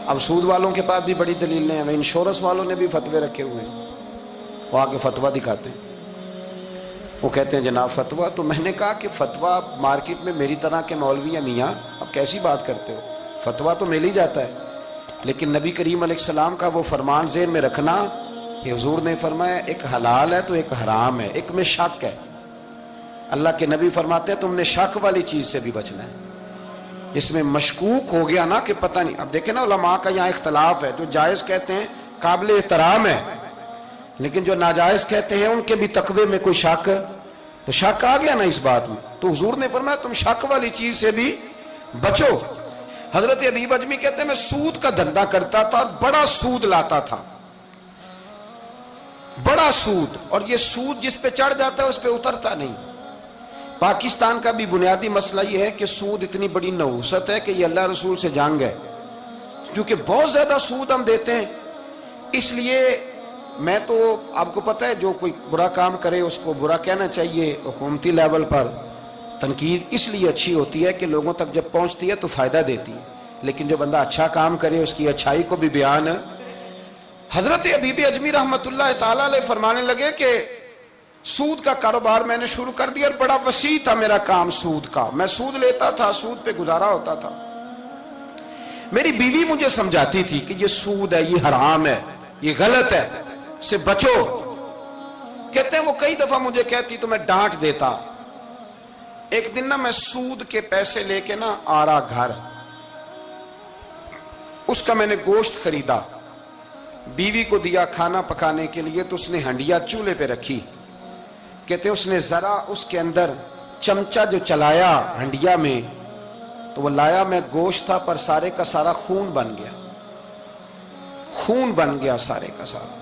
اب سود والوں کے پاس بھی بڑی دلیلیں ہیں، انشورنس والوں نے بھی فتوے رکھے ہوئے ہیں، وہ آگے فتویٰ دکھاتے ہیں، وہ کہتے ہیں جناب فتویٰ۔ تو میں نے کہا کہ فتویٰ مارکیٹ میں میری طرح کے مولوی یا میاں، اب کیسی بات کرتے ہو، فتویٰ تو مل ہی جاتا ہے، لیکن نبی کریم علیہ السلام کا وہ فرمان ذہن میں رکھنا کہ حضور نے فرمایا ایک حلال ہے تو ایک حرام ہے، ایک میں شک ہے۔ اللہ کے نبی فرماتے ہیں تم نے شک والی چیز سے بھی بچنا ہے، جس میں مشکوک ہو گیا نا کہ پتہ نہیں۔ اب دیکھیں نا علماء کا یہاں اختلاف ہے، جو جائز کہتے ہیں قابل احترام ہے، لیکن جو ناجائز کہتے ہیں ان کے بھی تقوی میں کوئی شک، تو شک آ گیا نا اس بات میں، تو حضور نے فرمایا تم شک والی چیز سے بھی بچو۔ حضرت حبیب اجمی کہتے ہیں میں سود کا دھندا کرتا تھا، بڑا سود لاتا تھا، بڑا سود، اور یہ سود جس پہ چڑھ جاتا ہے اس پہ اترتا نہیں۔ پاکستان کا بھی بنیادی مسئلہ یہ ہے کہ سود اتنی بڑی نحوست ہے کہ یہ اللہ رسول سے جنگ ہے، کیونکہ بہت زیادہ سود ہم دیتے ہیں۔ اس لیے میں تو آپ کو پتہ ہے جو کوئی برا کام کرے اس کو برا کہنا چاہیے، حکومتی لیول پر تنقید اس لیے اچھی ہوتی ہے کہ لوگوں تک جب پہنچتی ہے تو فائدہ دیتی ہے، لیکن جو بندہ اچھا کام کرے اس کی اچھائی کو بھی بیان۔ حضرت حبیب اجمی رحمت اللہ تعالیٰ علیہ فرمانے لگے کہ سود کا کاروبار میں نے شروع کر دیا، اور بڑا وسیع تھا میرا کام سود کا، میں سود لیتا تھا، سود پہ گزارا ہوتا تھا۔ میری بیوی مجھے سمجھاتی تھی کہ یہ سود ہے، یہ حرام ہے، یہ غلط ہے، سے بچو۔ کہتے ہیں وہ کئی دفعہ مجھے کہتی تو میں ڈانٹ دیتا۔ ایک دن نا میں سود کے پیسے لے کے نا آ رہا گھر، اس کا میں نے گوشت خریدا، بیوی کو دیا کھانا پکانے کے لیے، تو اس نے ہنڈیا چولہے پہ رکھی۔ کہتے ہیں اس نے ذرا اس کے اندر چمچہ جو چلایا ہنڈیا میں، تو وہ لایا میں گوشت تھا پر سارے کا سارا خون بن گیا، خون بن گیا سارے کا سارا۔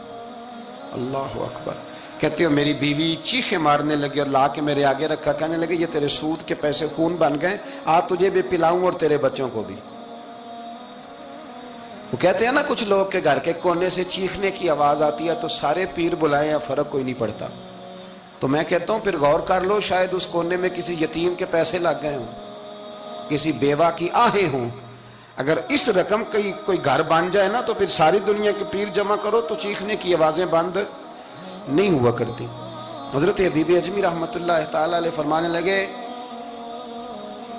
اللہ اکبر۔ کہتے ہو میری بیوی چیخیں مارنے لگی اور لا کے میرے آگے رکھا، کہنے لگے یہ تیرے سود کے پیسے خون بن گئے، آج تجھے بھی پلاؤں اور تیرے بچوں کو بھی۔ وہ کہتے ہیں نا کچھ لوگ کے گھر کے کونے سے چیخنے کی آواز آتی ہے تو سارے پیر بلائیں یا فرق کوئی نہیں پڑتا۔ تو میں کہتا ہوں پھر غور کر لو، شاید اس کونے میں کسی یتیم کے پیسے لگ گئے ہوں، کسی بیوہ کی آہیں ہوں۔ اگر اس رقم کی کوئی گھر بن جائے نا تو پھر ساری دنیا کے پیر جمع کرو تو چیخنے کی آوازیں بند نہیں ہوا کرتی۔ حضرت حبیب اجمی رحمت اللہ تعالیٰ علیہ فرمانے لگے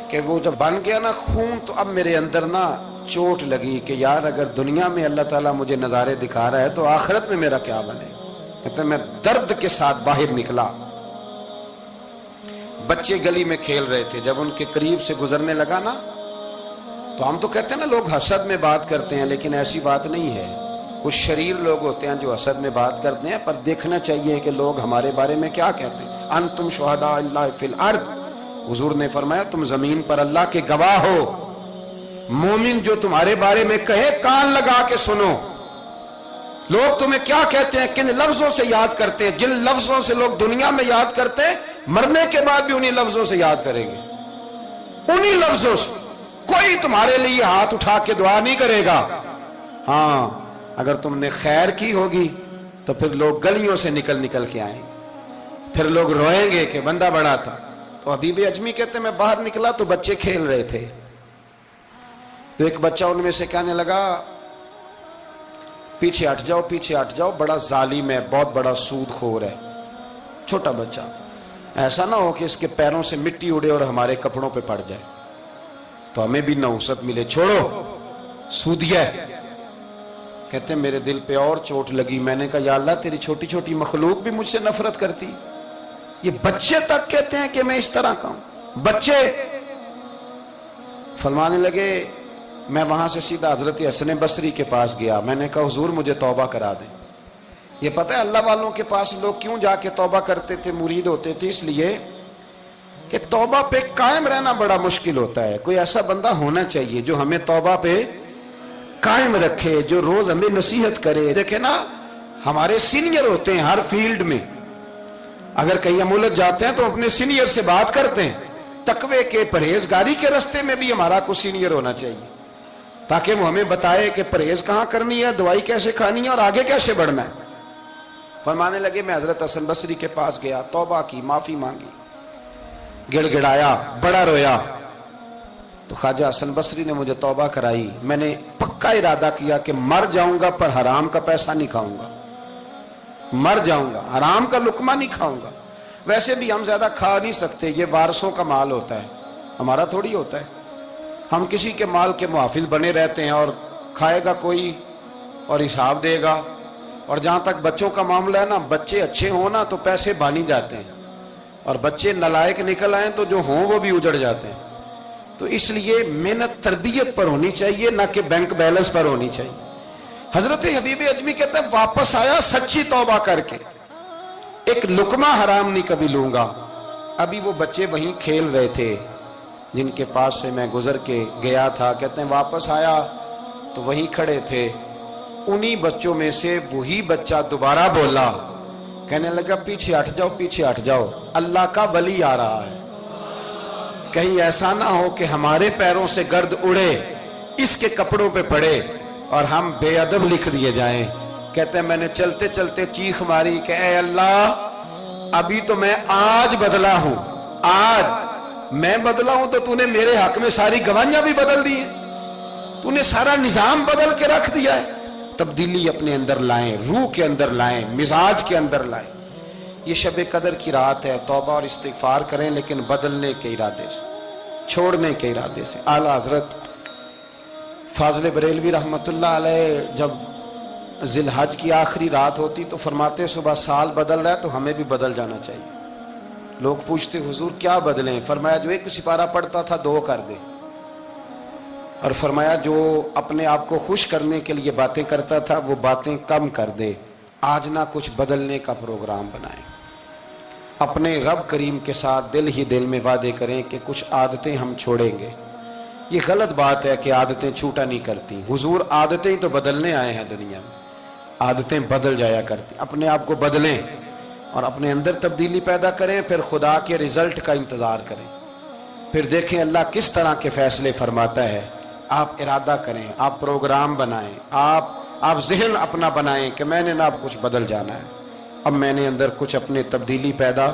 کہ وہ جب بن گیا نا خون، تو اب میرے اندر نا چوٹ لگی کہ یار اگر دنیا میں اللہ تعالیٰ مجھے نظارے دکھا رہا ہے تو آخرت میں میرا کیا بنے۔ کہتے ہیں میں درد کے ساتھ باہر نکلا، بچے گلی میں کھیل رہے تھے، جب ان کے قریب سے گزرنے لگا نا تو ہم تو کہتے ہیں نا لوگ حسد میں بات کرتے ہیں، لیکن ایسی بات نہیں ہے۔ کچھ شریر لوگ ہوتے ہیں جو حسد میں بات کرتے ہیں، پر دیکھنا چاہیے کہ لوگ ہمارے بارے میں کیا کہتے ہیں۔ انتم شہداء اللہ فی الارض، حضور نے فرمایا تم زمین پر اللہ کے گواہ ہو، مومن جو تمہارے بارے میں کہے کان لگا کے سنو، لوگ تمہیں کیا کہتے ہیں، کن لفظوں سے یاد کرتے ہیں؟ جن لفظوں سے لوگ دنیا میں یاد کرتے ہیں، مرنے کے بعد بھی انہی لفظوں سے یاد کریں گے، انہی لفظوں سے۔ کوئی تمہارے لیے ہاتھ اٹھا کے دعا نہیں کرے گا۔ ہاں اگر تم نے خیر کی ہوگی تو پھر لوگ گلیوں سے نکل نکل کے آئیں گے، پھر لوگ روئیں گے کہ بندہ بڑا تھا۔ تو حبیب اجمی کہتے ہیں میں باہر نکلا تو بچے کھیل رہے تھے، تو ایک بچہ ان میں سے کہنے لگا پیچھے ہٹ جاؤ، پیچھے ہٹ جاؤ، بڑا ظالم ہے، بہت بڑا سود خور ہے۔ چھوٹا بچہ، ایسا نہ ہو کہ اس کے پیروں سے مٹی اڑے اور ہمارے کپڑوں پہ پڑ جائے تو ہمیں بھی نحوست ملے، چھوڑو سودیہ ہے۔ کہتے ہیں میرے دل پہ اور چوٹ لگی، میں نے کہا یا اللہ تیری چھوٹی چھوٹی مخلوق بھی مجھ سے نفرت کرتی، یہ بچے تک کہتے ہیں کہ میں اس طرح کا ہوں۔ بچے فرمانے لگے، میں وہاں سے سیدھا حضرت حسن بصری کے پاس گیا، میں نے کہا حضور مجھے توبہ کرا دیں۔ یہ پتہ ہے اللہ والوں کے پاس لوگ کیوں جا کے توبہ کرتے تھے، مرید ہوتے تھے؟ اس لیے کہ توبہ پہ قائم رہنا بڑا مشکل ہوتا ہے۔ کوئی ایسا بندہ ہونا چاہیے جو ہمیں توبہ پہ قائم رکھے، جو روز ہمیں نصیحت کرے۔ دیکھیں نا، ہمارے سینئر ہوتے ہیں ہر فیلڈ میں، اگر کہیں ہم الجھ جاتے ہیں تو اپنے سینئر سے بات کرتے ہیں۔ تقوی کے پرہیزگاری کے راستے میں بھی ہمارا کوئی سینئر ہونا چاہیے تاکہ وہ ہمیں بتائے کہ پرہیز کہاں کرنی ہے، دوائی کیسے کھانی ہے اور آگے کیسے بڑھنا ہے۔ فرمانے لگے میں حضرت حسن بصری کے پاس گیا، توبہ کی، معافی مانگی، گڑ گڑایا، بڑا رویا، تو خواجہ حسن بصری نے مجھے توبہ کرائی۔ میں نے پکا ارادہ کیا کہ مر جاؤں گا پر حرام کا پیسہ نہیں کھاؤں گا، مر جاؤں گا حرام کا لقمہ نہیں کھاؤں گا۔ ویسے بھی ہم زیادہ کھا نہیں سکتے، یہ وارثوں کا مال ہوتا ہے، ہمارا تھوڑی ہوتا ہے۔ ہم کسی کے مال کے محافظ بنے رہتے ہیں، اور کھائے گا کوئی اور حساب دے گا۔ اور جہاں تک بچوں کا معاملہ ہے نا، بچے اچھے ہوں نا تو پیسے بانی جاتے ہیں، اور بچے نالائق نکل آئیں تو جو ہوں وہ بھی اجڑ جاتے ہیں۔ تو اس لیے محنت تربیت پر ہونی چاہیے، نہ کہ بینک بیلنس پر ہونی چاہیے۔ حضرت حبیب اجمی کہتے ہیں واپس آیا سچی توبہ کر کے، ایک لقمہ حرام نہیں کبھی لوں گا۔ ابھی وہ بچے وہیں کھیل رہے تھے جن کے پاس سے میں گزر کے گیا تھا، کہتے ہیں واپس آیا تو وہیں کھڑے تھے، انہی بچوں میں سے وہی بچہ دوبارہ بولا، کہنے لگا پیچھے ہٹ جاؤ، پیچھے ہٹ جاؤ، اللہ کا ولی آ رہا ہے، کہیں ایسا نہ ہو کہ ہمارے پیروں سے گرد اڑے، اس کے کپڑوں پہ پڑے اور ہم بے ادب لکھ دیے جائیں۔ کہتے ہیں میں نے چلتے چلتے چیخ ماری کہ اے اللہ، ابھی تو میں آج بدلا ہوں، آج میں بدلا ہوں تو نے میرے حق میں ساری گواہیاں بھی بدل دی ہیں، نے سارا نظام بدل کے رکھ دیا ہے۔ تبدیلی اپنے اندر لائیں، روح کے اندر لائیں، مزاج کے اندر لائیں۔ یہ شب قدر کی رات ہے، توبہ اور استغفار کریں، لیکن بدلنے کے ارادے سے، چھوڑنے کے ارادے سے۔ اعلیٰ حضرت فاضل بریلوی رحمت اللہ علیہ جب ذی الحج کی آخری رات ہوتی تو فرماتے صبح سال بدل رہا ہے تو ہمیں بھی بدل جانا چاہیے۔ لوگ پوچھتے حضور کیا بدلیں؟ فرمایا جو ایک سپارہ پڑھتا تھا 2 کر دے، اور فرمایا جو اپنے آپ کو خوش کرنے کے لیے باتیں کرتا تھا وہ باتیں کم کر دے۔ آج نہ کچھ بدلنے کا پروگرام بنائیں، اپنے رب کریم کے ساتھ دل ہی دل میں وعدے کریں کہ کچھ عادتیں ہم چھوڑیں گے۔ یہ غلط بات ہے کہ عادتیں چھوٹا نہیں کرتی، حضور عادتیں تو بدلنے آئے ہیں دنیا میں، عادتیں بدل جایا کرتی۔ اپنے آپ کو بدلیں اور اپنے اندر تبدیلی پیدا کریں، پھر خدا کے رزلٹ کا انتظار کریں، پھر دیکھیں اللہ کس طرح کے فیصلے فرماتا ہے۔ آپ ارادہ کریں، آپ پروگرام بنائیں، آپ ذہن اپنا بنائیں کہ میں نے نا اب کچھ بدل جانا ہے، اب میں نے اندر کچھ اپنے تبدیلی پیدا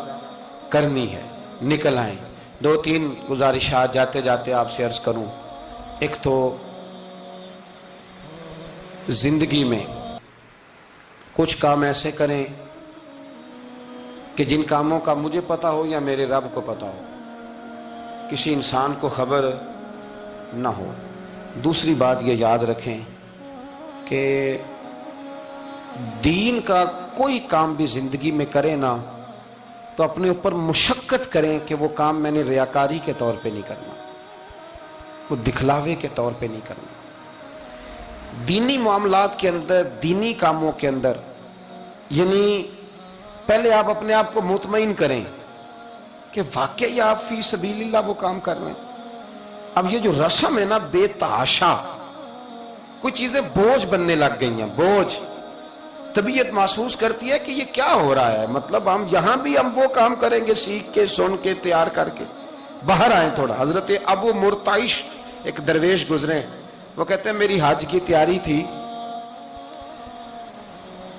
کرنی ہے، نکل آئیں۔ 2-3 گزارشات جاتے جاتے آپ سے عرض کروں۔ ایک تو زندگی میں کچھ کام ایسے کریں کہ جن کاموں کا مجھے پتا ہو یا میرے رب کو پتا ہو، کسی انسان کو خبر نہ ہو۔ دوسری بات یہ یاد رکھیں کہ دین کا کوئی کام بھی زندگی میں کرے نا تو اپنے اوپر مشقت کریں کہ وہ کام میں نے ریاکاری کے طور پہ نہیں کرنا، وہ دکھلاوے کے طور پہ نہیں کرنا۔ دینی معاملات کے اندر، دینی کاموں کے اندر، یعنی پہلے آپ اپنے آپ کو مطمئن کریں کہ واقعی آپ فی سبیل اللہ وہ کام کر رہے ہیں۔ اب یہ جو رسم ہے نا بے تحاشا، کوئی چیزیں بوجھ بننے لگ گئی ہیں، بوجھ طبیعت محسوس کرتی ہے کہ یہ کیا ہو رہا ہے، مطلب ہم یہاں بھی ہم وہ کام کریں گے سیکھ کے سن کے تیار کر کے، باہر آئیں تھوڑا۔ حضرت ابو مرتعش ایک درویش گزرے، وہ کہتے ہیں میری حج کی تیاری تھی،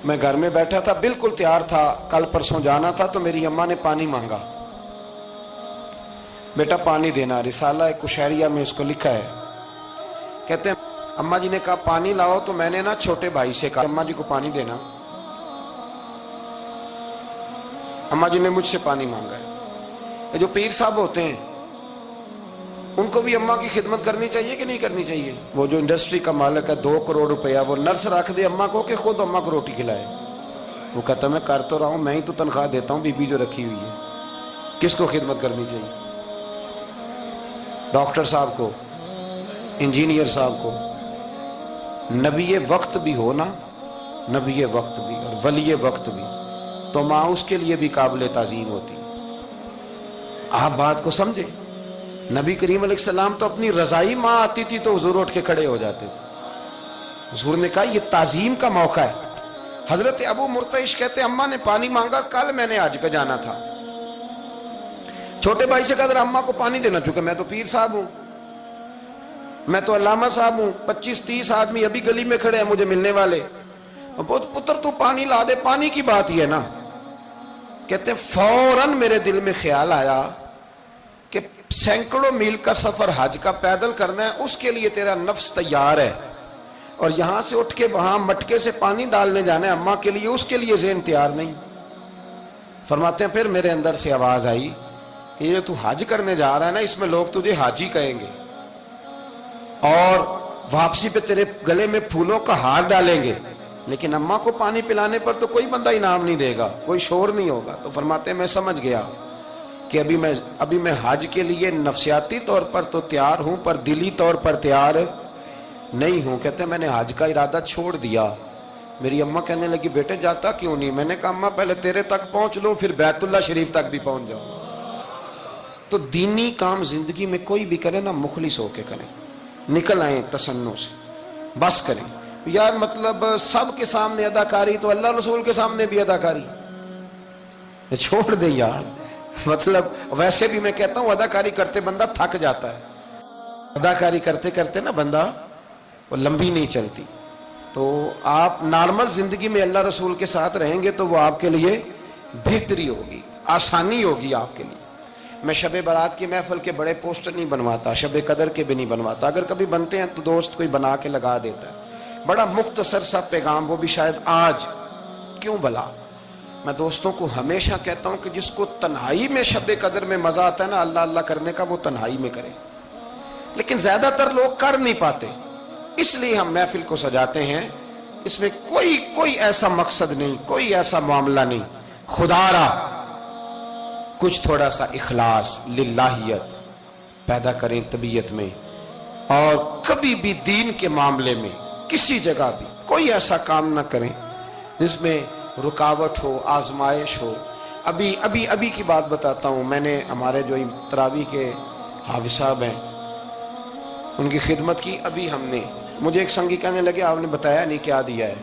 میں گھر میں بیٹھا تھا بالکل تیار تھا، کل پرسوں جانا تھا، تو میری اماں نے پانی مانگا، بیٹا پانی دینا۔ رسالہ کشیریہ میں اس کو لکھا ہے، کہتے ہیں اماں جی نے کہا پانی لاؤ، تو میں نے نا چھوٹے بھائی سے کہا اماں جی کو پانی دینا، اماں جی نے مجھ سے پانی مانگا ہے۔ یہ جو پیر صاحب ہوتے ہیں ان کو بھی اماں کی خدمت کرنی چاہیے کہ نہیں کرنی چاہیے؟ وہ جو انڈسٹری کا مالک ہے 2 کروڑ روپیہ وہ نرس رکھ دے اماں کو کہ خود اماں کو روٹی کھلائے، وہ کہتا میں کر تو رہا ہوں، میں ہی تو تنخواہ دیتا ہوں، بی بی جو رکھی ہوئی ہے، کس کو خدمت کرنی چاہیے؟ ڈاکٹر صاحب کو، انجینئر صاحب کو، نبی وقت بھی ہونا، نبی وقت بھی اور ولی وقت بھی، تو ماں اس کے لیے بھی قابل تعظیم ہوتی۔ آپ بات کو سمجھے، نبی کریم علیہ السلام تو اپنی رضائی ماں آتی تھی تو حضور اٹھ کے کھڑے ہو جاتے تھے، حضور نے کہا یہ تعظیم کا موقع ہے۔ حضرت ابو مرتعش کہتے ہیں اماں نے پانی مانگا، کل میں نے حج پہ جانا تھا، چھوٹے بھائی سے کہا ذرا اماں کو پانی دینا، چونکہ میں تو پیر صاحب ہوں، میں تو علامہ صاحب ہوں، 25-30 آدمی ابھی گلی میں کھڑے ہیں مجھے ملنے والے، پتر تو پانی لا دے، پانی کی بات ہی ہے نا۔ کہتے ہیں فوراً میرے دل میں خیال آیا کہ سینکڑوں میل کا سفر حج کا پیدل کرنا ہے، اس کے لیے تیرا نفس تیار ہے، اور یہاں سے اٹھ کے وہاں مٹکے سے پانی ڈالنے جانا ہے اماں کے لیے، اس کے لیے ذہن تیار نہیں۔ فرماتے ہیں پھر میرے اندر سے آواز آئی کہ یہ تو حج کرنے جا رہا ہے نا، اس میں لوگ تجھے حاجی کہیں گے، اور واپسی پہ تیرے گلے میں پھولوں کا ہار ڈالیں گے، لیکن اماں کو پانی پلانے پر تو کوئی بندہ انعام نہیں دے گا، کوئی شور نہیں ہوگا۔ تو فرماتے ہیں میں سمجھ گیا کہ ابھی میں حج کے لیے نفسیاتی طور پر تو تیار ہوں پر دلی طور پر تیار نہیں ہوں۔ کہتے ہیں میں نے حج کا ارادہ چھوڑ دیا۔ میری اماں کہنے لگی بیٹے جاتا کیوں نہیں؟ میں نے کہا اماں پہلے تیرے تک پہنچ لوں پھر بیت اللہ شریف تک بھی پہنچ جاؤں۔ تو دینی کام زندگی میں کوئی بھی کرے نا مخلص ہو کے کریں، نکل آئیں تصنع سے، بس کریں۔ یار مطلب سب کے سامنے اداکاری تو اللہ رسول کے سامنے بھی اداکاری، چھوڑ دے یار۔ مطلب ویسے بھی میں کہتا ہوں اداکاری کرتے بندہ تھک جاتا ہے، اداکاری کرتے کرتے نا بندہ وہ لمبی نہیں چلتی۔ تو آپ نارمل زندگی میں اللہ رسول کے ساتھ رہیں گے تو وہ آپ کے لیے بہتری ہوگی، آسانی ہوگی آپ کے لیے۔ میں شب برات کی محفل کے بڑے پوسٹر نہیں بنواتا، شب قدر کے بھی نہیں بنواتا، اگر کبھی بنتے ہیں تو دوست کوئی بنا کے لگا دیتا ہے، بڑا مختصر سا پیغام، وہ بھی شاید آج کیوں بلا۔ میں دوستوں کو ہمیشہ کہتا ہوں کہ جس کو تنہائی میں شب قدر میں مزہ آتا ہے نا اللہ اللہ کرنے کا، وہ تنہائی میں کرے، لیکن زیادہ تر لوگ کر نہیں پاتے، اس لیے ہم محفل کو سجاتے ہیں۔ اس میں کوئی ایسا مقصد نہیں، کوئی ایسا معاملہ نہیں، خدا را کچھ تھوڑا سا اخلاص للہیت پیدا کریں طبیعت میں، اور کبھی بھی دین کے معاملے میں کسی جگہ بھی کوئی ایسا کام نہ کریں جس میں رکاوٹ ہو، آزمائش ہو۔ ابھی کی بات بتاتا ہوں، میں نے ہمارے جو تراویح کے حافظ صاحب ہیں ان کی خدمت کی، ابھی ہم نے، مجھے ایک سنگی کہنے لگے آپ نے بتایا نہیں کیا دیا ہے؟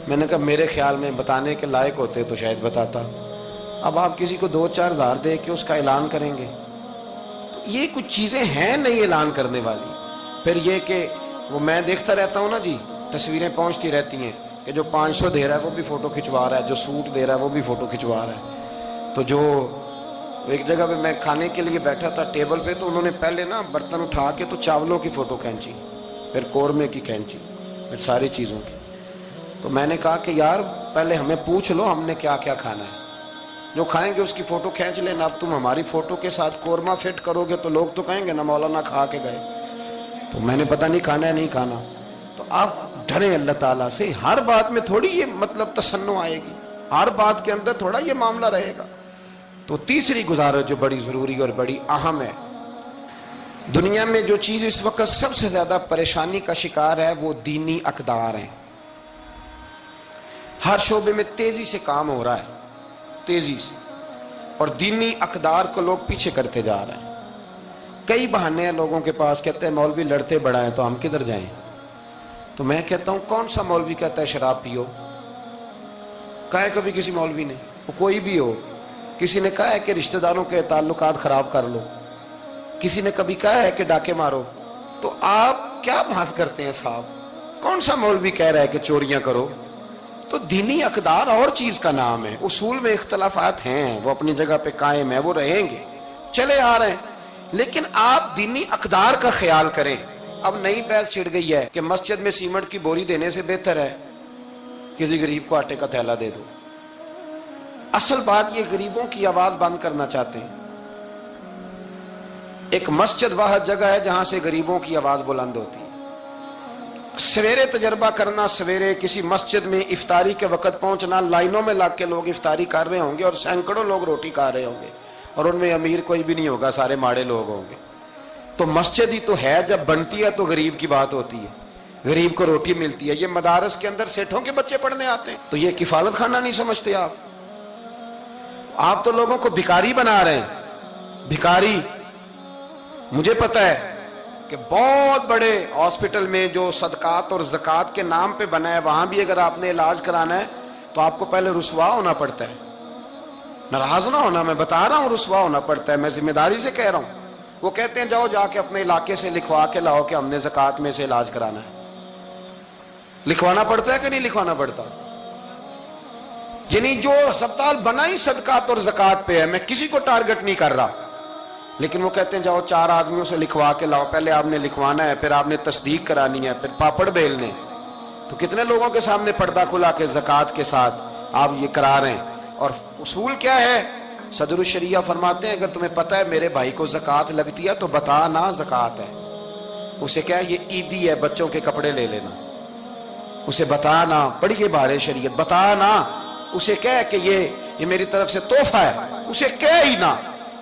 میں نے کہا میرے خیال میں بتانے کے لائق ہوتے تو شاید بتاتا۔ اب آپ کسی کو 2-4 ہزار دے کے اس کا اعلان کریں گے تو یہ کچھ چیزیں ہیں نہیں اعلان کرنے والی۔ پھر یہ کہ وہ میں دیکھتا رہتا ہوں نا جی، تصویریں پہنچتی رہتی ہیں کہ جو 500 دے رہا ہے وہ بھی فوٹو کھنچوا رہا ہے، جو سوٹ دے رہا ہے وہ بھی فوٹو کھنچوا رہا ہے۔ تو جو ایک جگہ پہ میں کھانے کے لیے بیٹھا تھا ٹیبل پہ، تو انہوں نے پہلے نا برتن اٹھا کے تو چاولوں کی فوٹو کھینچی، پھر قورمے کی کھینچی، پھر ساری چیزوں کی۔ تو میں نے کہا کہ یار پہلے ہمیں پوچھ لو ہم نے کیا کیا کھانا ہے، جو کھائیں گے اس کی فوٹو کھینچ لینا۔ اب تم ہماری فوٹو کے ساتھ قورمہ فٹ کرو گے تو لوگ تو کہیں گے نا مولانا کھا کے گئے، تو میں نے پتہ نہیں کھانا ہے نہیں کھانا۔ تو آپ ڈریں اللہ تعالیٰ سے، ہر بات میں تھوڑی یہ مطلب تصنع آئے گی، ہر بات کے اندر تھوڑا یہ معاملہ رہے گا۔ تو تیسری گزارش جو بڑی ضروری اور بڑی اہم ہے، دنیا میں جو چیز اس وقت سب سے زیادہ پریشانی کا شکار ہے وہ دینی اقدار ہیں۔ ہر شعبے میں تیزی سے کام ہو رہا ہے، تیزی سے، اور دینی اقدار کو لوگ پیچھے کرتے جا رہے ہیں۔ کئی بہانے ہیں لوگوں کے پاس، کہتے ہیں مولوی لڑتے بڑا ہیں تو ہم کدھر جائیں، تو میں کہتا ہوں کون سا مولوی کہتا ہے شراب پیو؟ کہا ہے کبھی کسی مولوی نے؟ وہ کوئی بھی ہو. کسی نے کہا ہے کہ رشتہ داروں کے تعلقات خراب کر لو؟ کسی نے کبھی کہا ہے کہ ڈاکے مارو؟ تو آپ کیا بات کرتے ہیں صاحب؟ کون سا مولوی کہہ رہا ہے کہ چوریاں کرو؟ تو دینی اقدار اور چیز کا نام ہے. اصول میں اختلافات ہیں، وہ اپنی جگہ پہ قائم ہیں، وہ رہیں گے، چلے آ رہے ہیں، لیکن آپ دینی اقدار کا خیال کریں. اب نئی بحث چھڑ گئی ہے کہ مسجد میں سیمنٹ کی بوری دینے سے بہتر ہے کسی غریب کو آٹے کا تھیلا دے دو. اصل بات یہ غریبوں کی آواز بند کرنا چاہتے ہیں. ایک مسجد واحد جگہ ہے جہاں سے غریبوں کی آواز بلند ہوتی ہے. سویرے تجربہ کرنا، سویرے کسی مسجد میں افطاری کے وقت پہنچنا، لائنوں میں لگ کے لوگ افطاری کر رہے ہوں گے اور سینکڑوں لوگ روٹی کھا رہے ہوں گے، اور ان میں امیر کوئی بھی نہیں ہوگا، سارے ماڑے لوگ ہوں گے. تو مسجد ہی تو ہے، جب بنتی ہے تو غریب کی بات ہوتی ہے، غریب کو روٹی ملتی ہے. یہ مدارس کے اندر سیٹھوں کے بچے پڑھنے آتے ہیں، تو یہ کفالت خانہ نہیں سمجھتے آپ تو لوگوں کو بھکاری بنا رہے ہیں. بھکاری. مجھے پتا ہے کہ بہت بڑے ہاسپٹل میں جو صدقات اور زکوٰۃ کے نام پہ بنا ہے، وہاں بھی اگر آپ نے علاج کرانا ہے تو آپ کو پہلے رسوا ہونا پڑتا ہے. ناراض نہ ہونا، میں بتا رہا ہوں رسوا ہونا پڑتا ہے، میں ذمہ داری سے کہہ رہا ہوں. وہ کہتے ہیں جاؤ جا کے اپنے علاقے سے لکھوا کے لاؤ کہ ہم نے زکوٰۃ میں سے علاج کرانا ہے. لکھوانا پڑتا ہے کہ نہیں لکھوانا پڑتا؟ یعنی جو ہسپتال بنا ہی صدقات اور زکوٰۃ پہ ہے، میں کسی کو ٹارگٹ نہیں کر رہا، لیکن وہ کہتے ہیں جاؤ 4 آدمیوں سے لکھوا کے لاؤ. پہلے آپ نے لکھوانا ہے، پھر آپ نے تصدیق کرانی ہے، پھر پاپڑ بیلنے. تو کتنے لوگوں کے سامنے پردہ کھلا کے زکوٰۃ کے ساتھ آپ یہ کرا رہے ہیں. اور اصول کیا ہے؟ صدر الشریعہ فرماتے ہیں اگر تمہیں پتہ ہے میرے بھائی کو زکوٰۃ لگتی ہے تو بتا نا زکوٰۃ ہے. اسے کیا یہ عیدی ہے، بچوں کے کپڑے لے لینا. اسے بتا نا، پڑھیے بارے شریعت، بتا نا. اسے کہہ کہ یہ میری طرف سے تحفہ ہے، اسے کہہ ہی نا.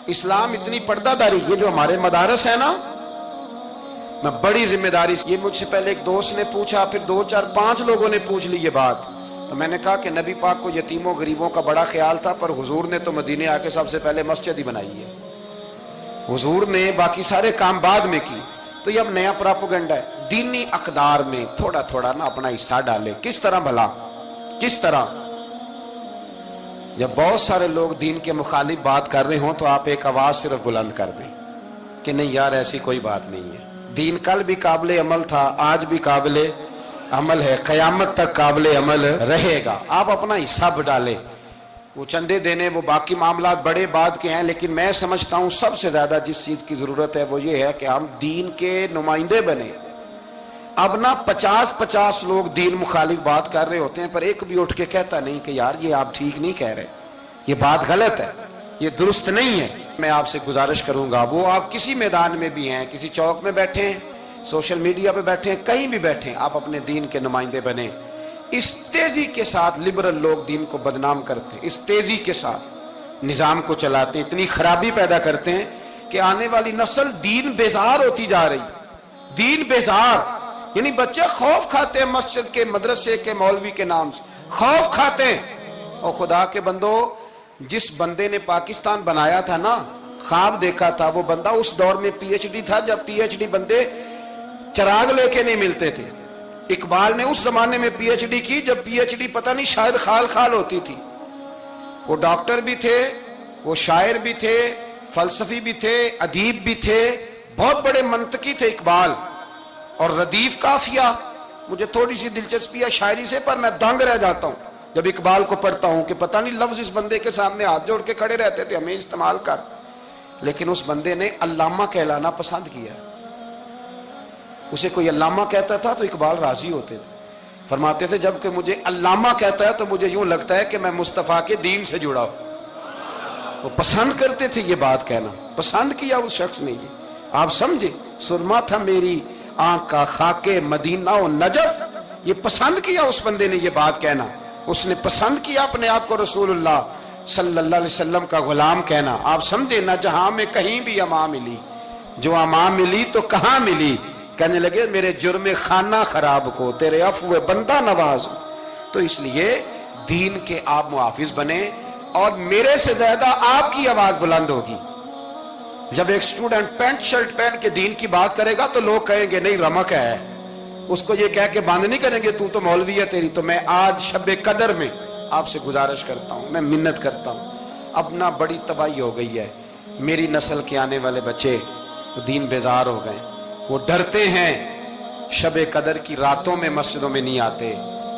اسلام اتنی پردہ داری. یہ جو ہمارے مدارس ہیں نا، میں بڑی ذمہ داری سے، یہ مجھ سے پہلے ایک دوست نے پوچھا، پھر 2 4 5 لوگوں نے پوچھ لی یہ بات. تو میں نے کہا کہ نبی پاک کو یتیموں غریبوں کا بڑا خیال تھا، پر حضور نے تو مدینے آ کے سب سے پہلے مسجد ہی بنائی ہے. حضور نے باقی سارے کام بعد میں کی. تو یہ اب نیا پراپوگنڈا ہے. دینی اقدار میں تھوڑا تھوڑا نا اپنا حصہ ڈالے. کس طرح بھلا؟ کس طرح؟ جب بہت سارے لوگ دین کے مخالف بات کر رہے ہوں تو آپ ایک آواز صرف بلند کر دیں کہ نہیں یار ایسی کوئی بات نہیں ہے. دین کل بھی قابل عمل تھا، آج بھی قابل عمل ہے، قیامت تک قابل عمل رہے گا. آپ اپنا حصہ ڈالیں. وہ چندے دینے، وہ باقی معاملات بڑے بعد کے ہیں، لیکن میں سمجھتا ہوں سب سے زیادہ جس چیز کی ضرورت ہے وہ یہ ہے کہ ہم دین کے نمائندے بنیں. اب نہ 50 لوگ دین مخالف بات کر رہے ہوتے ہیں، پر ایک بھی اٹھ کے کہتا نہیں کہ یار یہ آپ ٹھیک نہیں کہہ رہے، یہ بات غلط ہے، یہ درست نہیں ہے. میں آپ سے گزارش کروں گا، وہ آپ کسی میدان میں بھی ہیں، کسی چوک میں بیٹھے ہیں، سوشل میڈیا پہ بیٹھے ہیں، کہیں بھی بیٹھے ہیں، آپ اپنے دین کے نمائندے بنیں. اس تیزی کے ساتھ لبرل لوگ دین کو بدنام کرتے ہیں، اس تیزی کے ساتھ نظام کو چلاتے ہیں، اتنی خرابی پیدا کرتے ہیں کہ آنے والی نسل دین بیزار ہوتی جا رہی. دین بیزار یعنی بچے خوف کھاتے ہیں مسجد کے، مدرسے کے، مولوی کے نام سے خوف کھاتے ہیں. اور خدا کے بندو، جس بندے نے پاکستان بنایا تھا نا، خواب دیکھا تھا، وہ بندہ اس دور میں پی ایچ ڈی تھا جب پی ایچ ڈی بندے چراغ لے کے نہیں ملتے تھے. اقبال نے اس زمانے میں پی ایچ ڈی کی جب پی ایچ ڈی پتہ نہیں شاید خال خال ہوتی تھی. وہ ڈاکٹر بھی تھے، وہ شاعر بھی تھے، فلسفی بھی تھے، ادیب بھی تھے، بہت بڑے منطقی تھے اقبال. اور ردیف قافیہ، مجھے تھوڑی سی دلچسپی ہے شاعری سے، پر میں دنگ رہ جاتا ہوں جب اقبال کو پڑھتا ہوں کہ پتہ نہیں لفظ اس بندے کے سامنے ہاتھ جوڑ کے کھڑے رہتے تھے ہمیں استعمال کر. لیکن اس بندے نے علامہ کہلانا پسند کیا. اسے کوئی علامہ کہتا تھا تو اقبال راضی ہوتے تھے، فرماتے تھے جب کہ مجھے علامہ کہتا ہے تو مجھے یوں لگتا ہے کہ میں مصطفیٰ کے دین سے جڑا ہوں. وہ پسند کرتے تھے یہ بات کہنا، پسند کیا اس شخص نے. یہ آپ سمجھے، سرما تھا میری آنکھ کا خاک مدینہ و نجف، یہ پسند کیا اس بندے نے یہ بات کہنا. اس نے پسند کیا اپنے آپ کو رسول اللہ صلی اللہ علیہ وسلم کا غلام کہنا. آپ سمجھے نہ جہاں میں کہیں بھی اما ملی، جو اما ملی تو کہاں ملی. کہنے لگے میرے جرم خانہ خراب کو تیرے عفو بندہ نواز. تو اس لیے دین کے آپ محافظ بنیں، اور میرے سے زیادہ آپ کی آواز بلند ہوگی. جب ایک اسٹوڈنٹ پینٹ شرٹ پہن کے دین کی بات کرے گا تو لوگ کہیں گے نہیں رمق ہے، اس کو یہ کہہ کے بند نہیں کریں گے تو مولوی ہے تیری. تو میں آج شب قدر میں آپ سے گزارش کرتا ہوں, میں منت کرتا ہوں. اب نہ بڑی تباہی ہو گئی ہے, میری نسل کے آنے والے بچے دین بیزار ہو گئے, وہ ڈرتے ہیں, شب قدر کی راتوں میں مسجدوں میں نہیں آتے,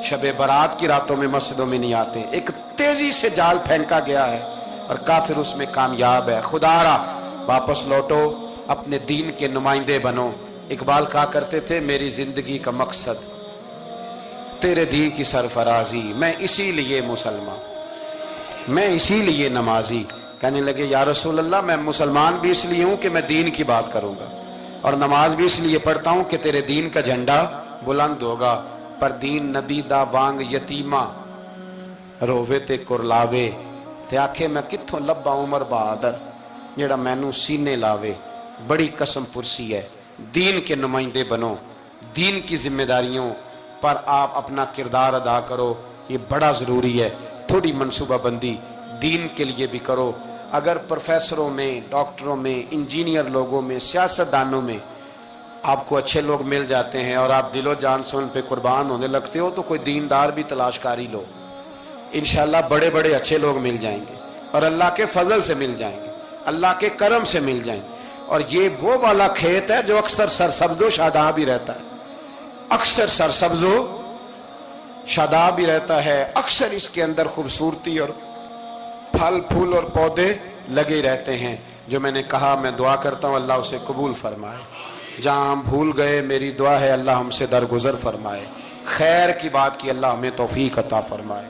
شب برات کی راتوں میں مسجدوں میں نہیں آتے. ایک تیزی سے جال پھینکا گیا ہے اور کافر اس میں کامیاب ہے. خدا را واپس لوٹو, اپنے دین کے نمائندے بنو. اقبال کہا کرتے تھے میری زندگی کا مقصد تیرے دین کی سرفرازی, میں اسی لیے مسلمان, میں اسی لیے نمازی. کہنے لگے یا رسول اللہ میں مسلمان بھی اس لیے ہوں کہ میں دین کی بات کروں گا, اور نماز بھی اس لیے پڑھتا ہوں کہ تیرے دین کا جھنڈا بلند ہوگا. پر دین نبی دا وانگ یتیمہ رووے تے کرلاوے, تے آکھے میں کتھوں لبا عمر بہادر جیڑا مینوں سینے لاوے. بڑی قسم پرسی ہے, دین کے نمائندے بنو, دین کی ذمہ داریوں پر آپ اپنا کردار ادا کرو, یہ بڑا ضروری ہے. تھوڑی منصوبہ بندی دین کے لیے بھی کرو. اگر پروفیسروں میں, ڈاکٹروں میں, انجینئر لوگوں میں, سیاستدانوں میں آپ کو اچھے لوگ مل جاتے ہیں اور آپ دل و جان سے ان پہ قربان ہونے لگتے ہو, تو کوئی دیندار بھی تلاش کاری لو, انشاءاللہ بڑے بڑے اچھے لوگ مل جائیں گے اور اللہ کے فضل سے مل جائیں گے, اللہ کے کرم سے مل جائیں گے. اور یہ وہ والا کھیت ہے جو اکثر سرسبز و شاداب ہی رہتا ہے, اکثر سرسبز و شاداب ہی رہتا ہے, اکثر اس کے اندر خوبصورتی اور پھل پھول اور پودے لگے رہتے ہیں. جو میں نے کہا میں دعا کرتا ہوں اللہ اسے قبول فرمائے. جہاں ہم بھول گئے میری دعا ہے اللہ ہم سے درگزر فرمائے. خیر کی بات کی اللہ ہمیں توفیق عطا فرمائے.